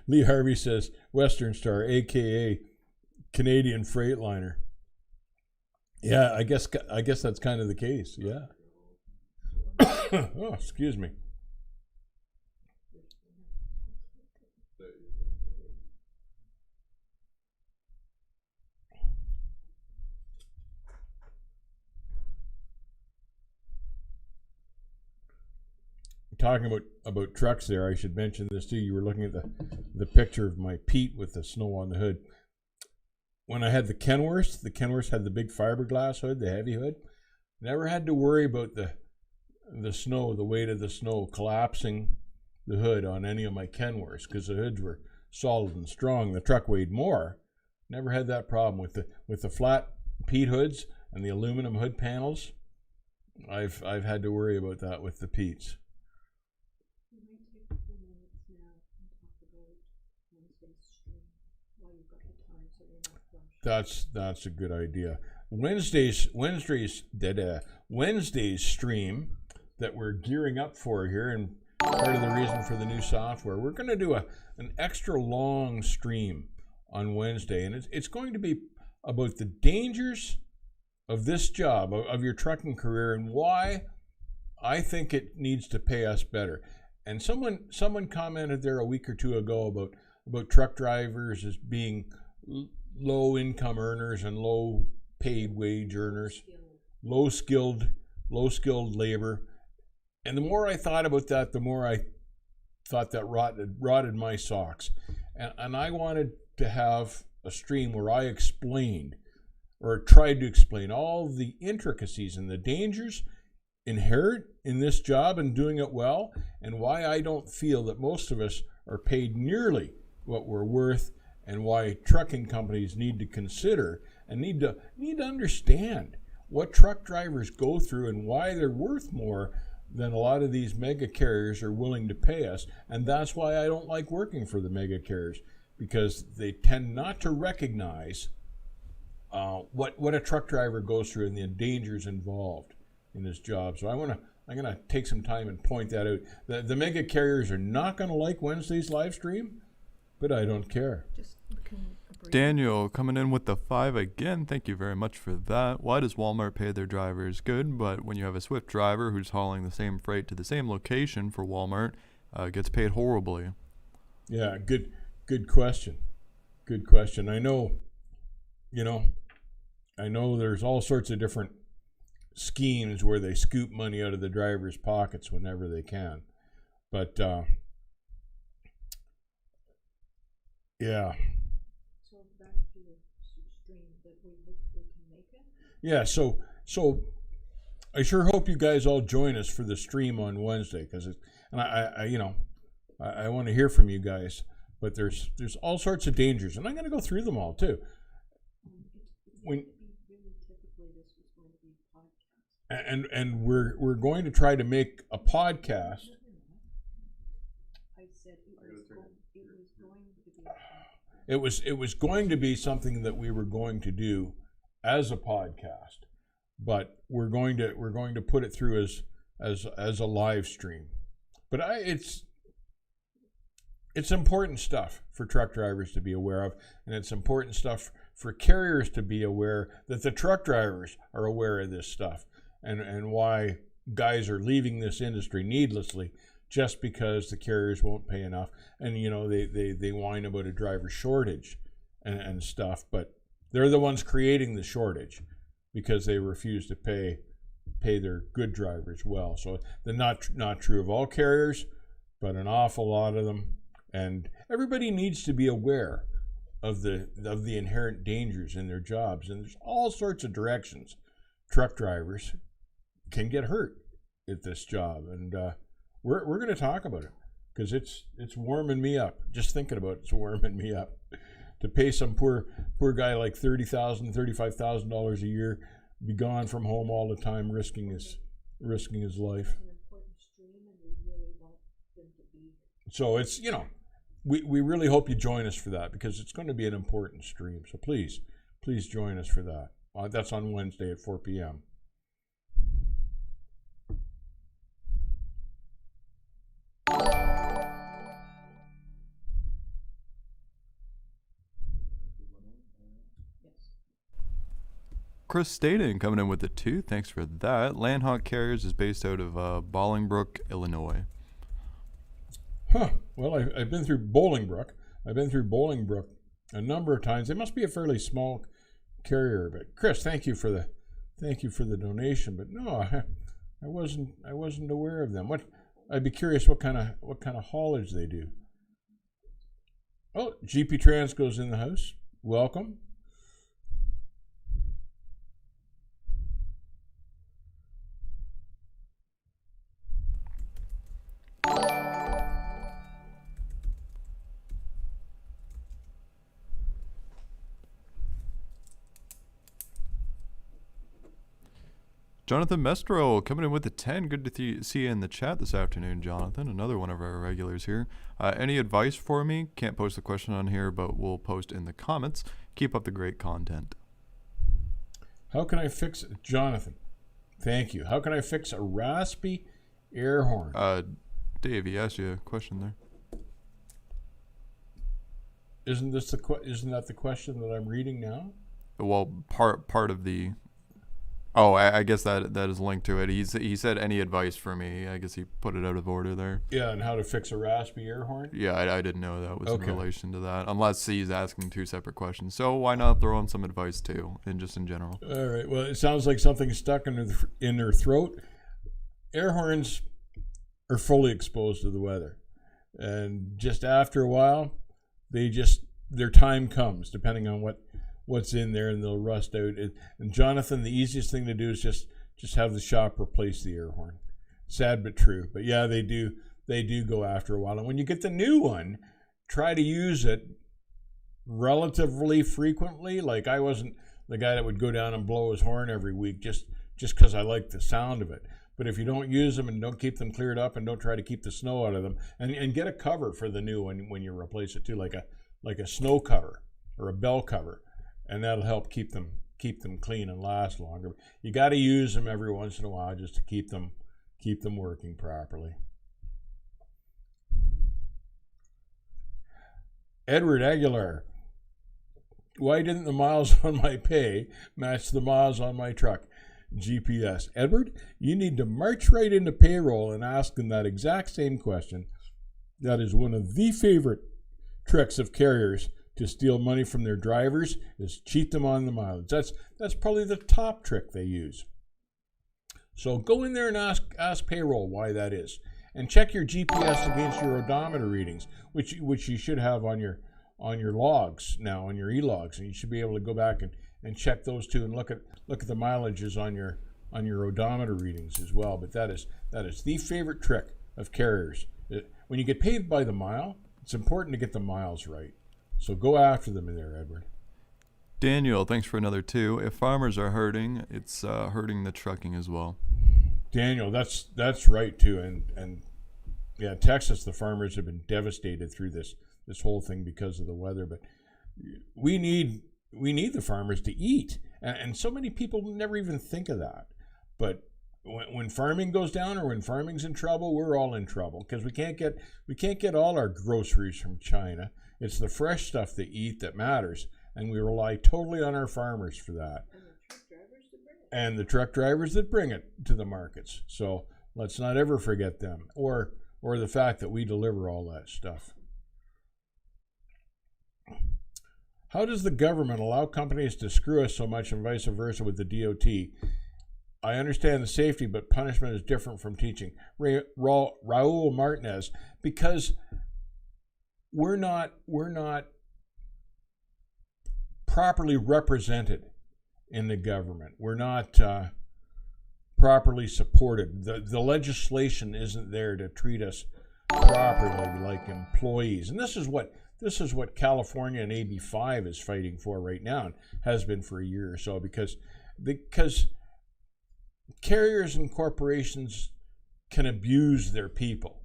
Lee Harvey says Western Star, aka Canadian Freightliner. Yeah, I guess that's kind of the case. Yeah. Oh, excuse me. Talking about trucks there, I should mention this too. You were looking at the picture of my Pete with the snow on the hood. When I had the Kenworth had the big fiberglass hood, the heavy hood. Never had to worry about the snow, the weight of the snow collapsing the hood on any of my Kenworths because the hoods were solid and strong. The truck weighed more. Never had that problem with the flat Pete hoods and the aluminum hood panels. I've had to worry about that with the Petes. That's a good idea. Wednesday's stream that we're gearing up for here, and part of the reason for the new software, we're going to do an extra long stream on Wednesday, and it's going to be about the dangers of this job, of your trucking career, and why I think it needs to pay us better. And someone commented there a week or two ago about truck drivers as being low income earners and low paid wage earners, low skilled labor. And the more I thought about that, the more I thought that rotted my socks. And I wanted to have a stream where I explained or tried to explain all the intricacies and the dangers inherent in this job and doing it well, and why I don't feel that most of us are paid nearly what we're worth, and why trucking companies need to consider and need to understand what truck drivers go through and why they're worth more than a lot of these mega carriers are willing to pay us. And that's why I don't like working for the mega carriers, because they tend not to recognize what a truck driver goes through and the dangers involved in this job. So I'm gonna take some time and point that out. The mega carriers are not gonna like Wednesday's live stream, but I don't care. Daniel coming in with the 5 again. Thank you very much for that. Why does Walmart pay their drivers good, but when you have a Swift driver who's hauling the same freight to the same location for Walmart, gets paid horribly? Yeah, good question. Good question. I know there's all sorts of different schemes where they scoop money out of the drivers' pockets whenever they can. But yeah. So back to the stream that we hope we can make it. Yeah, so I sure hope you guys all join us for the stream on Wednesday, because I want to hear from you guys. But there's all sorts of dangers, and I'm going to go through them all too. Really typically this was going to be a podcast. and we're going to try to make a podcast. I said it was going to be a podcast. It was going to be something that we were going to do as a podcast, but we're going to put it through as a live stream. But it's important stuff for truck drivers to be aware of, and it's important stuff for carriers to be aware that the truck drivers are aware of this stuff, and why guys are leaving this industry needlessly just because the carriers won't pay enough. And they whine about a driver shortage and stuff, but they're the ones creating the shortage because they refuse to pay their good drivers well. So they're not true of all carriers, but an awful lot of them. And everybody needs to be aware of the inherent dangers in their jobs. And there's all sorts of directions truck drivers can get hurt at this job. And we're going to talk about it because it's warming me up. Just thinking about it's warming me up. To pay some poor guy like $30,000, $35,000 a year, be gone from home all the time, risking his life. It's an important stream, and we really want them to be here. So it's we really hope you join us for that because it's going to be an important stream. So please join us for that. That's on Wednesday at 4 p.m. Chris Staden coming in with the 2. Thanks for that. Landhawk Carriers is based out of Bolingbrook, Illinois. Huh. Well, I've been through Bolingbrook. I've been through Bolingbrook a number of times. They must be a fairly small carrier. But Chris, thank you for the donation. But no, I wasn't aware of them. I'd be curious what kind of haulage they do. Oh, GP Transco's in the house. Welcome. Jonathan Mestro coming in with the 10. Good to see you in the chat this afternoon, Jonathan. Another one of our regulars here. Any advice for me? Can't post the question on here, but we'll post in the comments. Keep up the great content. How can I fix it? Jonathan, thank you. How can I fix a raspy air horn? Dave, he asked you a question there. Isn't that the question that I'm reading now? Well, part of the... Oh, I guess that is linked to it. He said any advice for me. I guess he put it out of order there. Yeah, and how to fix a raspy air horn? Yeah, I didn't know that was in relation to that. Unless he's asking 2 separate questions. So why not throw in some advice too, and just in general? All right. Well, it sounds like something's stuck in their throat. Air horns are fully exposed to the weather, and just after a while, their time comes, depending on what's in there, and they'll rust out. And Jonathan, the easiest thing to do is just have the shop replace the air horn. Sad but true. But yeah, they do go after a while. And when you get the new one, try to use it relatively frequently. Like I wasn't the guy that would go down and blow his horn every week just because I like the sound of it. But if you don't use them and don't keep them cleared up and don't try to keep the snow out of them, and get a cover for the new one when you replace it too, like a snow cover or a bell cover. And that'll help keep them clean and last longer. You got to use them every once in a while just to keep them working properly. Edward Aguilar, why didn't the miles on my pay match the miles on my truck? GPS. Edward, you need to march right into payroll and ask them that exact same question. That is one of the favorite tricks of carriers to steal money from their drivers, is cheat them on the mileage. That's probably the top trick they use. So go in there and ask payroll why that is, and check your GPS against your odometer readings, which you should have on your logs now, on your e-logs, and you should be able to go back and check those too, and look at the mileages on your odometer readings as well. But that is the favorite trick of carriers. When you get paid by the mile, it's important to get the miles right. So go after them in there, Edward. Daniel, thanks for another 2. If farmers are hurting, it's hurting the trucking as well. Daniel, that's right too, and yeah, Texas, the farmers have been devastated through this whole thing because of the weather. But we need the farmers to eat, and so many people never even think of that. But when farming goes down, or when farming's in trouble, we're all in trouble, because we can't get all our groceries from China. It's the fresh stuff they eat that matters, and we rely totally on our farmers for that. And the truck drivers that bring it to the markets. So let's not ever forget them, or the fact that we deliver all that stuff. How does the government allow companies to screw us so much, and vice versa with the DOT? I understand the safety, but punishment is different from teaching. Raul Martinez, because we're not properly represented in the government. We're not properly supported. The legislation isn't there to treat us properly like employees. And this is what California and AB 5 is fighting for right now, and has been for a year or so, because carriers and corporations can abuse their people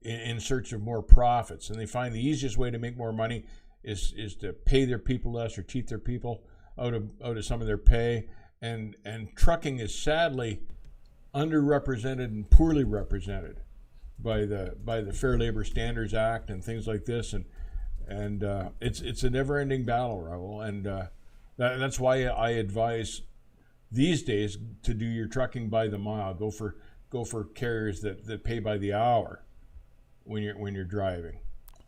in search of more profits, and they find the easiest way to make more money is to pay their people less, or cheat their people out of some of their pay. And trucking is sadly underrepresented and poorly represented by the Fair Labor Standards Act and things like this, and it's a never-ending battle, Raul, and that's why I advise these days to do your trucking by the mile. Go for carriers that pay by the hour when you're driving.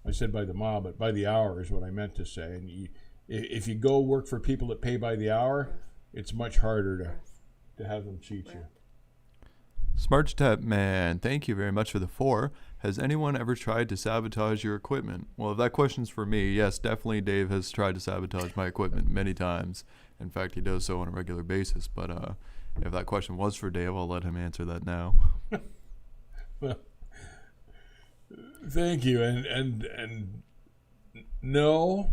I said by the mile, but by the hour is what I meant to say. And if you go work for people that pay by the hour, it's much harder to have them cheat you. Smart Tap Man, thank you very much for the 4. Has anyone ever tried to sabotage your equipment? Well, if that question's for me, yes, definitely Dave has tried to sabotage my equipment many times. In fact, he does so on a regular basis. But if that question was for Dave, I'll let him answer that now. Well, thank you. And no,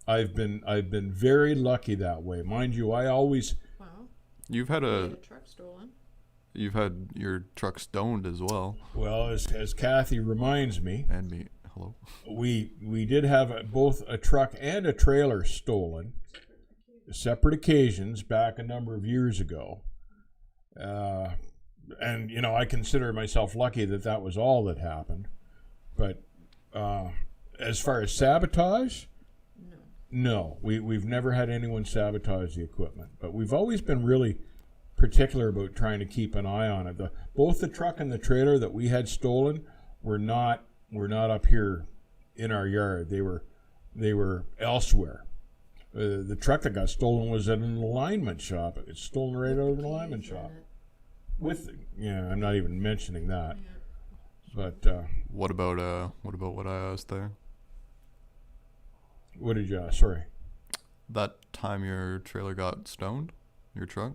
I've been very lucky that way. Mind you, I always... Wow. You've had a truck stolen. You've had your truck stoned as well. Well, as Kathy reminds me, and me, hello. We did have both a truck and a trailer stolen, separate occasions, back a number of years ago. And I consider myself lucky that was all that happened. But as far as sabotage, no, we've never had anyone sabotage the equipment. But we've always been really particular about trying to keep an eye on it. Both the truck and the trailer that we had stolen were not up here in our yard. They were elsewhere. The truck that got stolen was at an alignment shop. It's stolen right out of an alignment shop. I'm not even mentioning that. But what about what I asked there? What did you ask? Sorry. That time your trailer got stoned, your truck.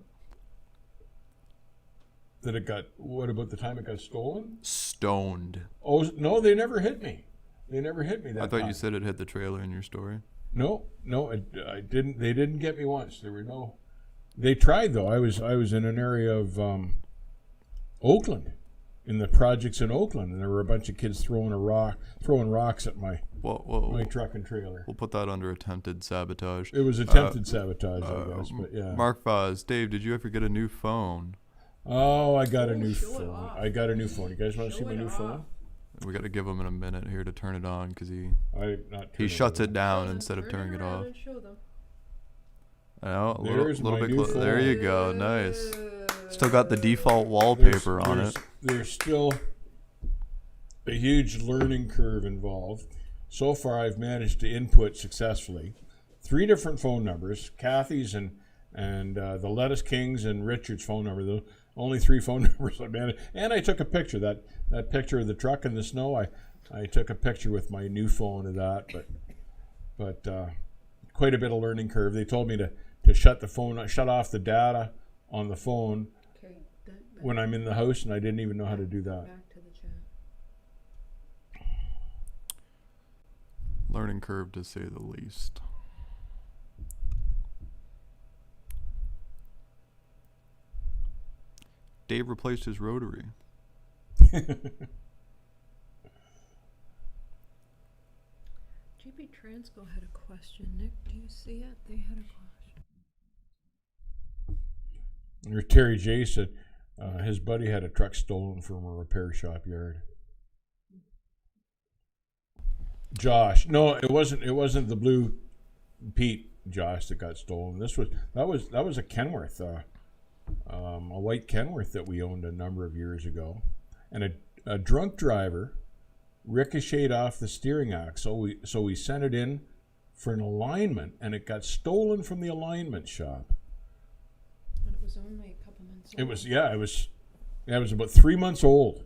What about the time it got stolen? Stoned. Oh, no, they never hit me. They never hit me that I thought time. you said it hit the trailer in your story. No, I didn't. They didn't get me once. There were no. They tried though. I was in an area of Oakland, in the projects in Oakland, and there were a bunch of kids throwing rocks at my truck and trailer. We'll put that under attempted sabotage. It was attempted sabotage, I guess. But yeah. Mark Foz, Dave, did you ever get a new phone? Oh, I got a new phone. I got a new phone. You guys want to see my new phone? We got to give him a minute here to turn it on, because he shuts it down instead of turning it off. Oh, a little bit closer. There you go. Nice. Still got the default wallpaper on it. There's still a huge learning curve involved. So far, I've managed to input successfully 3 different phone numbers: Kathy's and the Lettuce King's and Richard's phone number. The only 3 phone numbers I managed. And I took a picture. That picture of the truck in the snow, I took a picture with my new phone of that. But quite a bit of learning curve. They told me to shut off the data on the phone when I'm in the house, and I didn't even know how to do that. Back to the chat. Learning curve, to say the least. Dave replaced his rotary. GB Transco had a question. Nick, do you see it? They had a question. Or Terry J said his buddy had a truck stolen from a repair shop yard. Josh, no, it wasn't the Blue Pete Josh that got stolen. That was a Kenworth, a white Kenworth that we owned a number of years ago, and a drunk driver ricocheted off the steering axle. So we sent it in for an alignment, and it got stolen from the alignment shop. And it was only a couple months old. It was about 3 months old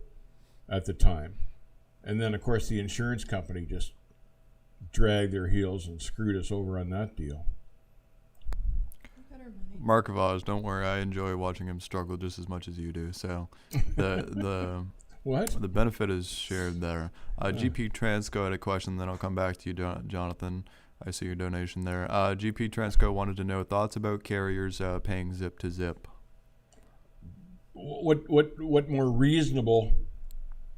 at the time. And then, of course, the insurance company just dragged their heels and screwed us over on that deal. We got our money. Mark of Oz, don't worry, I enjoy watching him struggle just as much as you do. So the What? the benefit is shared there. GP Transco had a question, then I'll come back to you, Jonathan. I see your donation there. GP Transco wanted to know thoughts about carriers paying zip to zip. What more reasonable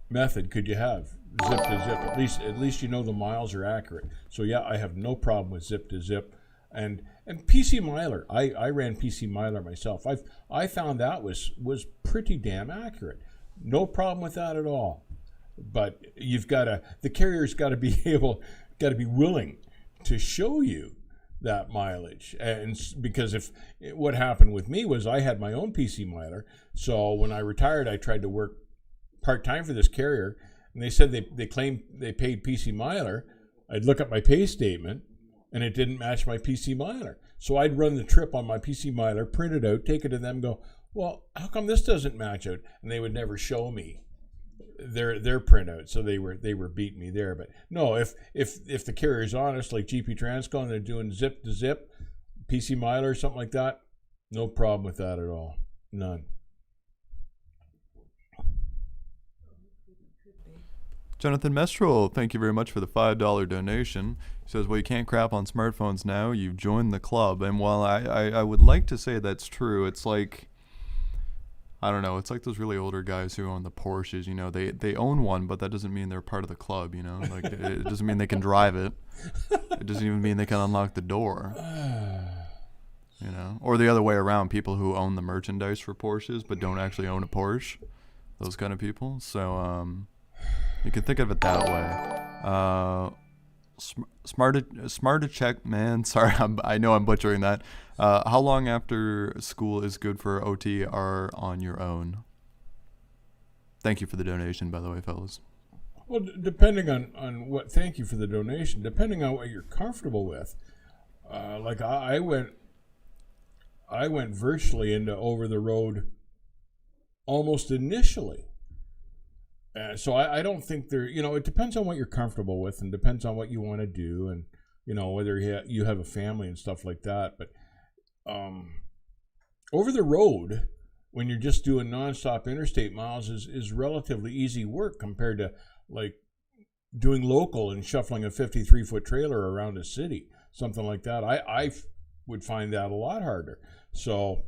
method could you have? Zip to zip. At least you know the miles are accurate. So yeah, I have no problem with zip to zip. And PC Miler. I ran PC Miler myself. I found that was pretty damn accurate. No problem with that at all. But the carrier's got to be willing to show you that mileage. And because what happened with me was I had my own PC Miler. So when I retired, I tried to work part-time for this carrier, and they said they claimed they paid PC Miler. I'd look at my pay statement, and it didn't match my PC Miler. So I'd run the trip on my PC Miler, print it out, take it to them, go, well, how come this doesn't match out? And they would never show me their printout, so they were beating me there. But no, if the carrier's honest, like GP Transco, and they're doing zip to zip, PC Miler or something like that, no problem with that at all. None. Jonathan Mestrel, thank you very much for the $5 donation. He says, well, you can't crap on smartphones now. You've joined the club. And while I would like to say that's true, it's like, I don't know, it's like those really older guys who own the Porsches, you know, they own one, but that doesn't mean they're part of the club, you know, like it doesn't mean they can drive it. It doesn't even mean they can unlock the door, you know, or the other way around, people who own the merchandise for Porsches, but don't actually own a Porsche, those kind of people. So, you can think of it that way. Smart to check, man. Sorry, I know I'm butchering that. How long after school is good for OTR on your own? Thank you for the donation, by the way, fellas. Well, depending on what, thank you for the donation. Depending on what you're comfortable with. Like I went virtually into over the road almost initially. So I don't think it depends on what you're comfortable with, and depends on what you want to do, and, you know, whether you have a family and stuff like that. But over the road, when you're just doing nonstop interstate miles, is relatively easy work compared to, like, doing local and shuffling a 53-foot trailer around a city, something like that. I would find that a lot harder. So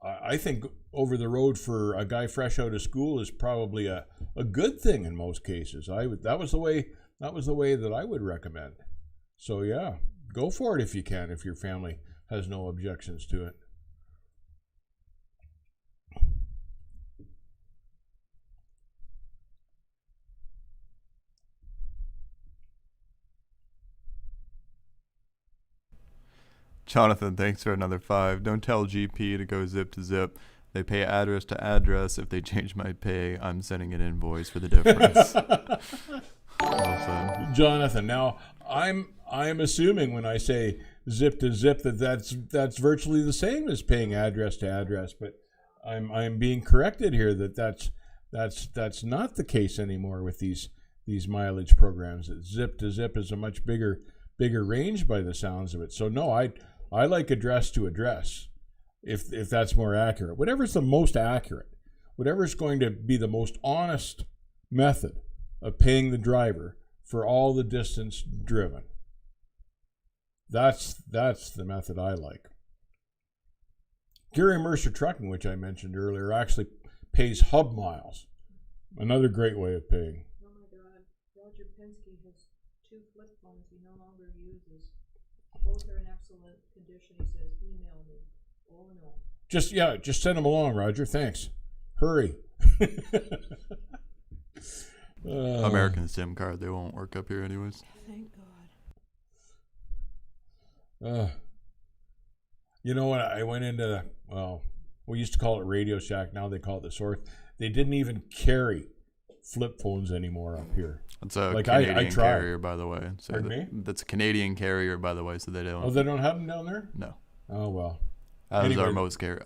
I think over the road for a guy fresh out of school is probably a good thing in most cases. That was the way that I would recommend. So yeah, go for it if you can, if your family has no objections to it. Jonathan, thanks for another $5. Don't tell GP to go zip to zip. They pay address to address. If they change my pay, I'm sending an invoice for the difference. Well said. Jonathan, now I'm assuming when I say zip to zip that's virtually the same as paying address to address, but I'm being corrected here that's not the case anymore with these mileage programs. That zip to zip is a much bigger range by the sounds of it. So no, I like address to address. If that's more accurate, whatever's the most accurate, whatever's going to be the most honest method of paying the driver for all the distance driven, that's the method I like. Gary Mercer Trucking, which I mentioned earlier, actually pays hub miles. Another great way of paying. Oh my God. Roger Penske has 2 flip phones he no longer uses. Both are in excellent condition. He says, email me. Oh no. Just send them along, Roger. Thanks. Hurry. American SIM card, they won't work up here anyways. Thank God. You know what? I went into we used to call it Radio Shack. Now they call it the Source. They didn't even carry flip phones anymore up here. It's a Like, Canadian I tried. carrier, by the way. So Pardon me? That's a Canadian carrier, by the way, so they don't. Oh, they don't have them down there? No. Oh, well. As Anyway, are most they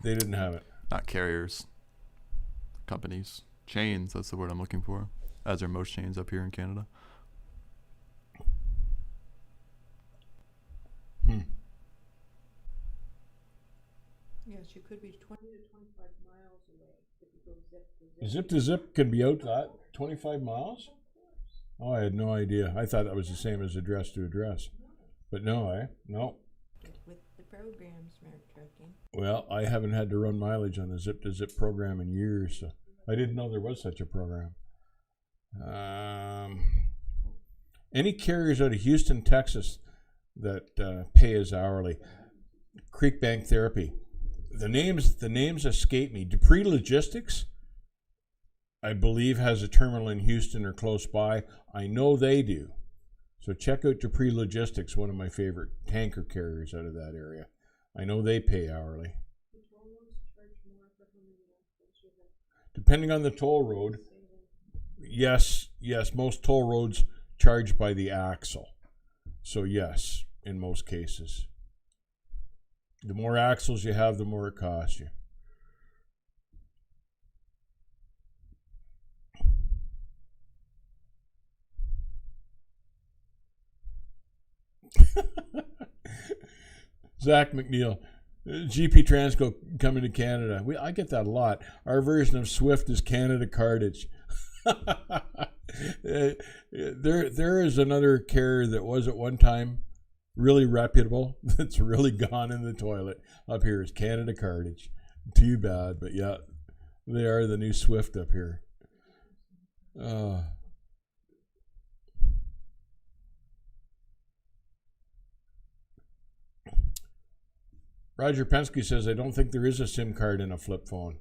didn't have it. not carriers. Companies. Chains, that's the word I'm looking for. As are most chains up here in Canada. Yes, you could be 20 to 25 miles away if you go zip to zip. Zip to zip can be out that 25 miles? Oh, I had no idea. I thought that was the same as address to address. But no, No. With the program, Smart Trucking. Well, I haven't had to run mileage on the zip to zip program in years, so I didn't know there was such a program. Any carriers out of Houston, Texas that pay us hourly? Creek Bank Therapy. The names escape me. Dupree Logistics, I believe, has a terminal in Houston or close by. I know they do. So check out Dupree Logistics, one of my favorite tanker carriers out of that area. I know they pay hourly. Depending on the toll road, yes, most toll roads charge by the axle. So yes, in most cases. The more axles you have, the more it costs you. Zach McNeil, GP Transco coming to Canada. I get that a lot. Our version of Swift is Canada Cartage. There is another carrier that was at one time really reputable that's really gone in the toilet. Up here is Canada Cartage. Too bad, but yeah, they are the new Swift up here. Roger Penske says, I don't think there is a SIM card in a flip phone.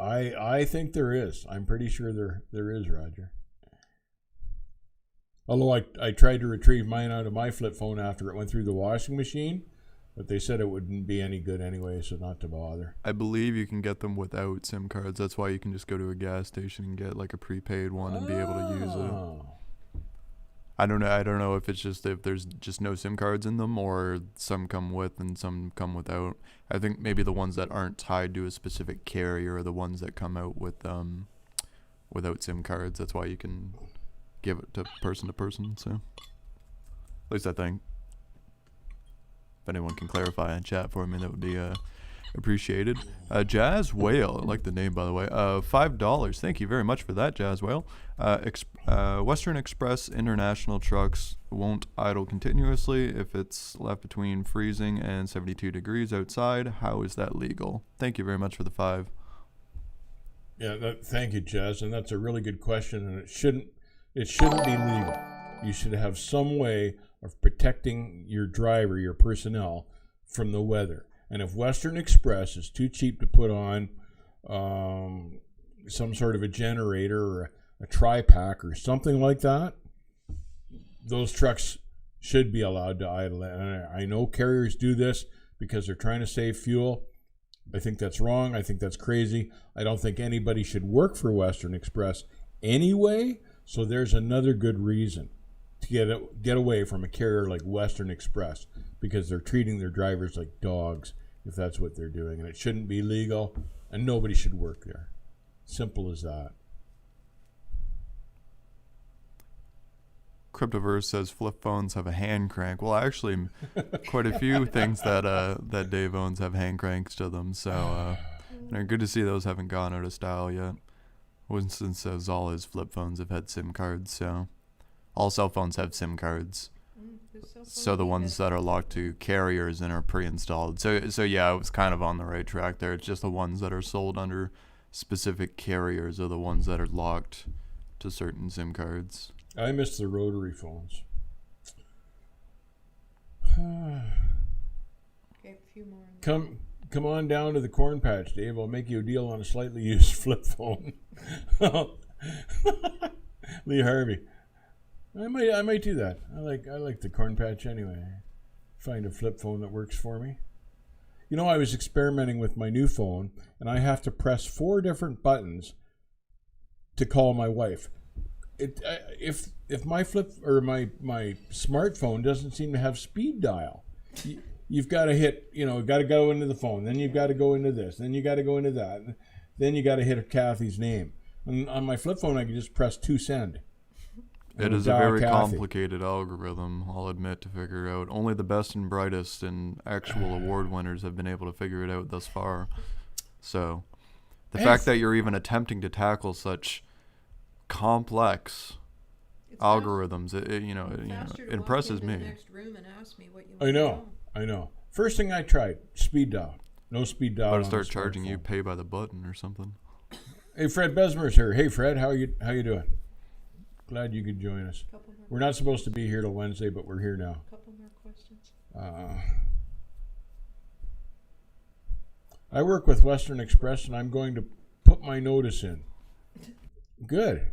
I think there is. I'm pretty sure there is, Roger. Although I tried to retrieve mine out of my flip phone after it went through the washing machine, but they said it wouldn't be any good anyway, so not to bother. I believe you can get them without SIM cards. That's why you can just go to a gas station and get like a prepaid one and be able to use it. I don't know if it's just if there's just no SIM cards in them or some come with and some come without. I think maybe the ones that aren't tied to a specific carrier are the ones that come out with without SIM cards. That's why you can give it to person, so at least I think. If anyone can clarify in chat for me, that would be appreciated. Jazz Whale, I like the name, by the way. $5. Thank you very much for that, Jazz Whale. Western Express International trucks won't idle continuously if it's left between freezing and 72 degrees outside. How is that legal? Thank you very much for the 5. Yeah, thank you, Jazz, and that's a really good question, and it shouldn't be legal. You should have some way of protecting your driver, your personnel, from the weather. And if Western Express is too cheap to put on some sort of a generator or a tri-pack or something like that, those trucks should be allowed to idle. And I know carriers do this because they're trying to save fuel. I think that's wrong. I think that's crazy. I don't think anybody should work for Western Express anyway. So there's another good reason to get away from a carrier like Western Express, because they're treating their drivers like dogs if that's what they're doing. And it shouldn't be legal, and nobody should work there. Simple as that. Cryptoverse says flip phones have a hand crank. Well, actually, quite a few things that Dave owns have hand cranks to them. So good to see those haven't gone out of style yet. Winston says all his flip phones have had SIM cards. So all cell phones have SIM cards. So the ones that are locked to carriers and are pre-installed. So yeah, I was kind of on the right track there. It's just the ones that are sold under specific carriers are the ones that are locked to certain SIM cards. I miss the rotary phones. Okay, a few more. Come on down to the corn patch, Dave. I'll make you a deal on a slightly used flip phone. Lee Harvey. I might do that. I like the corn patch anyway. Find a flip phone that works for me. You know, I was experimenting with my new phone, and I have to press 4 different buttons to call my wife. If my flip or my smartphone doesn't seem to have speed dial, you've got to hit, got to go into the phone, then you've got to go into this, then you got to go into that, then you got to hit Kathy's name. And on my flip phone, I can just press 2 send. It is a very complicated algorithm, I'll admit, to figure out. Only the best and brightest and actual award winners have been able to figure it out thus far. So, the fact that you're even attempting to tackle such complex algorithms, it impresses me. I know. First thing I tried, speed dial. No speed dial. I'll start charging you pay by the button or something. Hey, Fred Besmer's here. Hey, Fred, how you doing? Glad you could join us. We're not supposed to be here till Wednesday, but we're here now. Couple more questions. I work with Western Express, and I'm going to put my notice in. Good.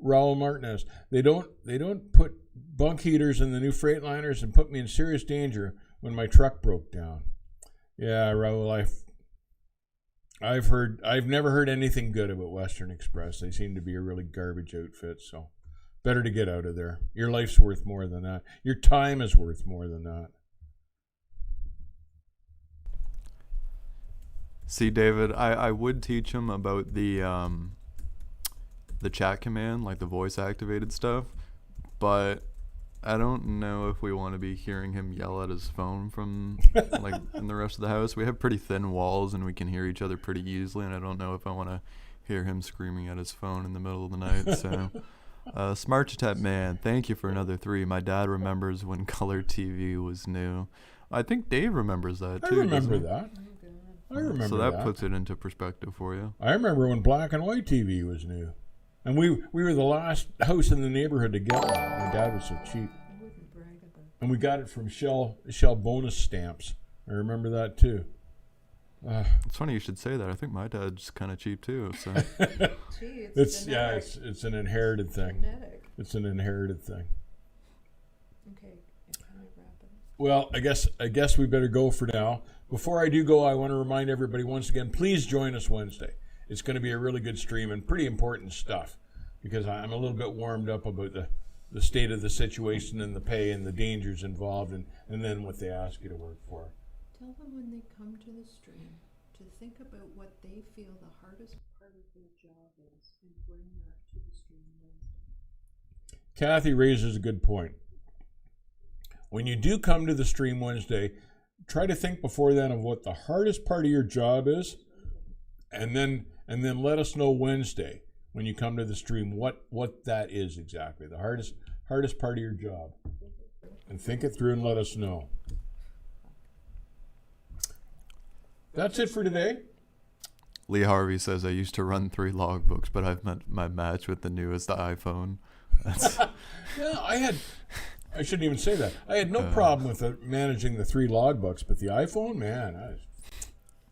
Raul Martinez. They don't put bunk heaters in the new Freightliners and put me in serious danger when my truck broke down. Yeah, Raul, I've never heard anything good about Western Express. They seem to be a really garbage outfit, so better to get out of there. Your life's worth more than that. Your time is worth more than that. See, David, I would teach him about the chat command, like the voice activated stuff, but I don't know if we want to be hearing him yell at his phone from like in the rest of the house. We have pretty thin walls and we can hear each other pretty easily, and I don't know if I want to hear him screaming at his phone in the middle of the night. So Smart Chat Man, thank you for another 3. My dad remembers when color TV was new. I think Dave remembers that too. I remember that. I remember that. So that puts it into perspective for you. I remember when black and white TV was new. And we were the last house in the neighborhood to get one. My dad was so cheap. I wouldn't brag about it. And we got it from Shell bonus stamps. I remember that too. It's funny you should say that. I think my dad's kind of cheap too. So Gee, it's an inherited thing. genetic. It's an inherited thing. Okay, can we wrap it? Well, I guess we better go for now. Before I do go, I want to remind everybody once again, please join us Wednesday. It's going to be a really good stream and pretty important stuff, because I'm a little bit warmed up about the state of the situation and the pay and the dangers involved, and then what they ask you to work for. Tell them when they come to the stream to think about what they feel the hardest part of their job is and bring that to the stream Wednesday. Kathy raises a good point. When you do come to the stream Wednesday, try to think before then of what the hardest part of your job is, and then let us know Wednesday when you come to the stream what that is exactly, the hardest part of your job. And think it through and let us know. That's it for today. Lee Harvey says, I used to run 3 logbooks, but I've met my match with the newest iPhone. Yeah, I shouldn't even say that. I had no problem with managing the 3 logbooks, but the iPhone, man,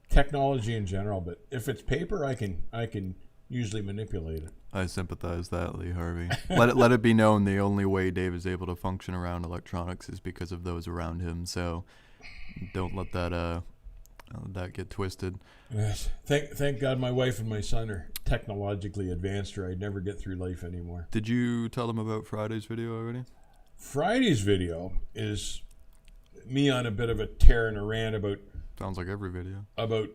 technology in general. But if it's paper, I can usually manipulate it. I sympathize that, Lee Harvey. Let it be known the only way Dave is able to function around electronics is because of those around him. So don't let that get twisted. Yes. Thank God my wife and my son are technologically advanced, or I'd never get through life anymore. Did you tell them about Friday's video already? Friday's video is me on a bit of a tear and a rant about... Sounds like every video. About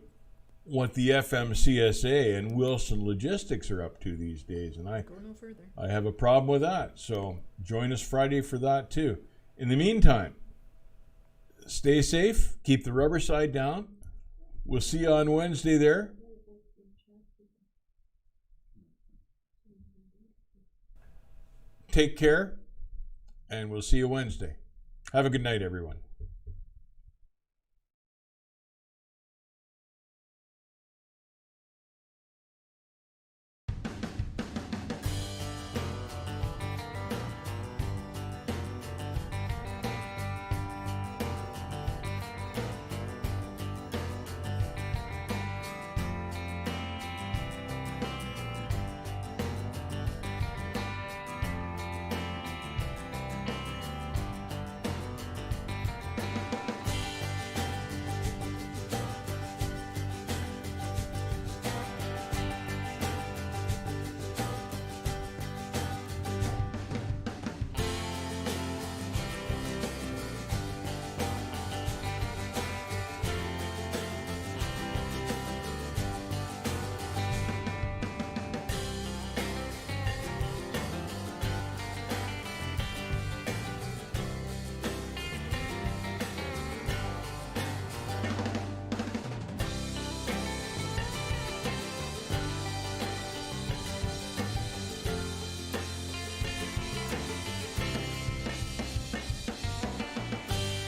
what the FMCSA and Wilson Logistics are up to these days. And Go no further. I have a problem with that. So join us Friday for that too. In the meantime, stay safe. Keep the rubber side down. We'll see you on Wednesday there. Take care, and we'll see you Wednesday. Have a good night, everyone.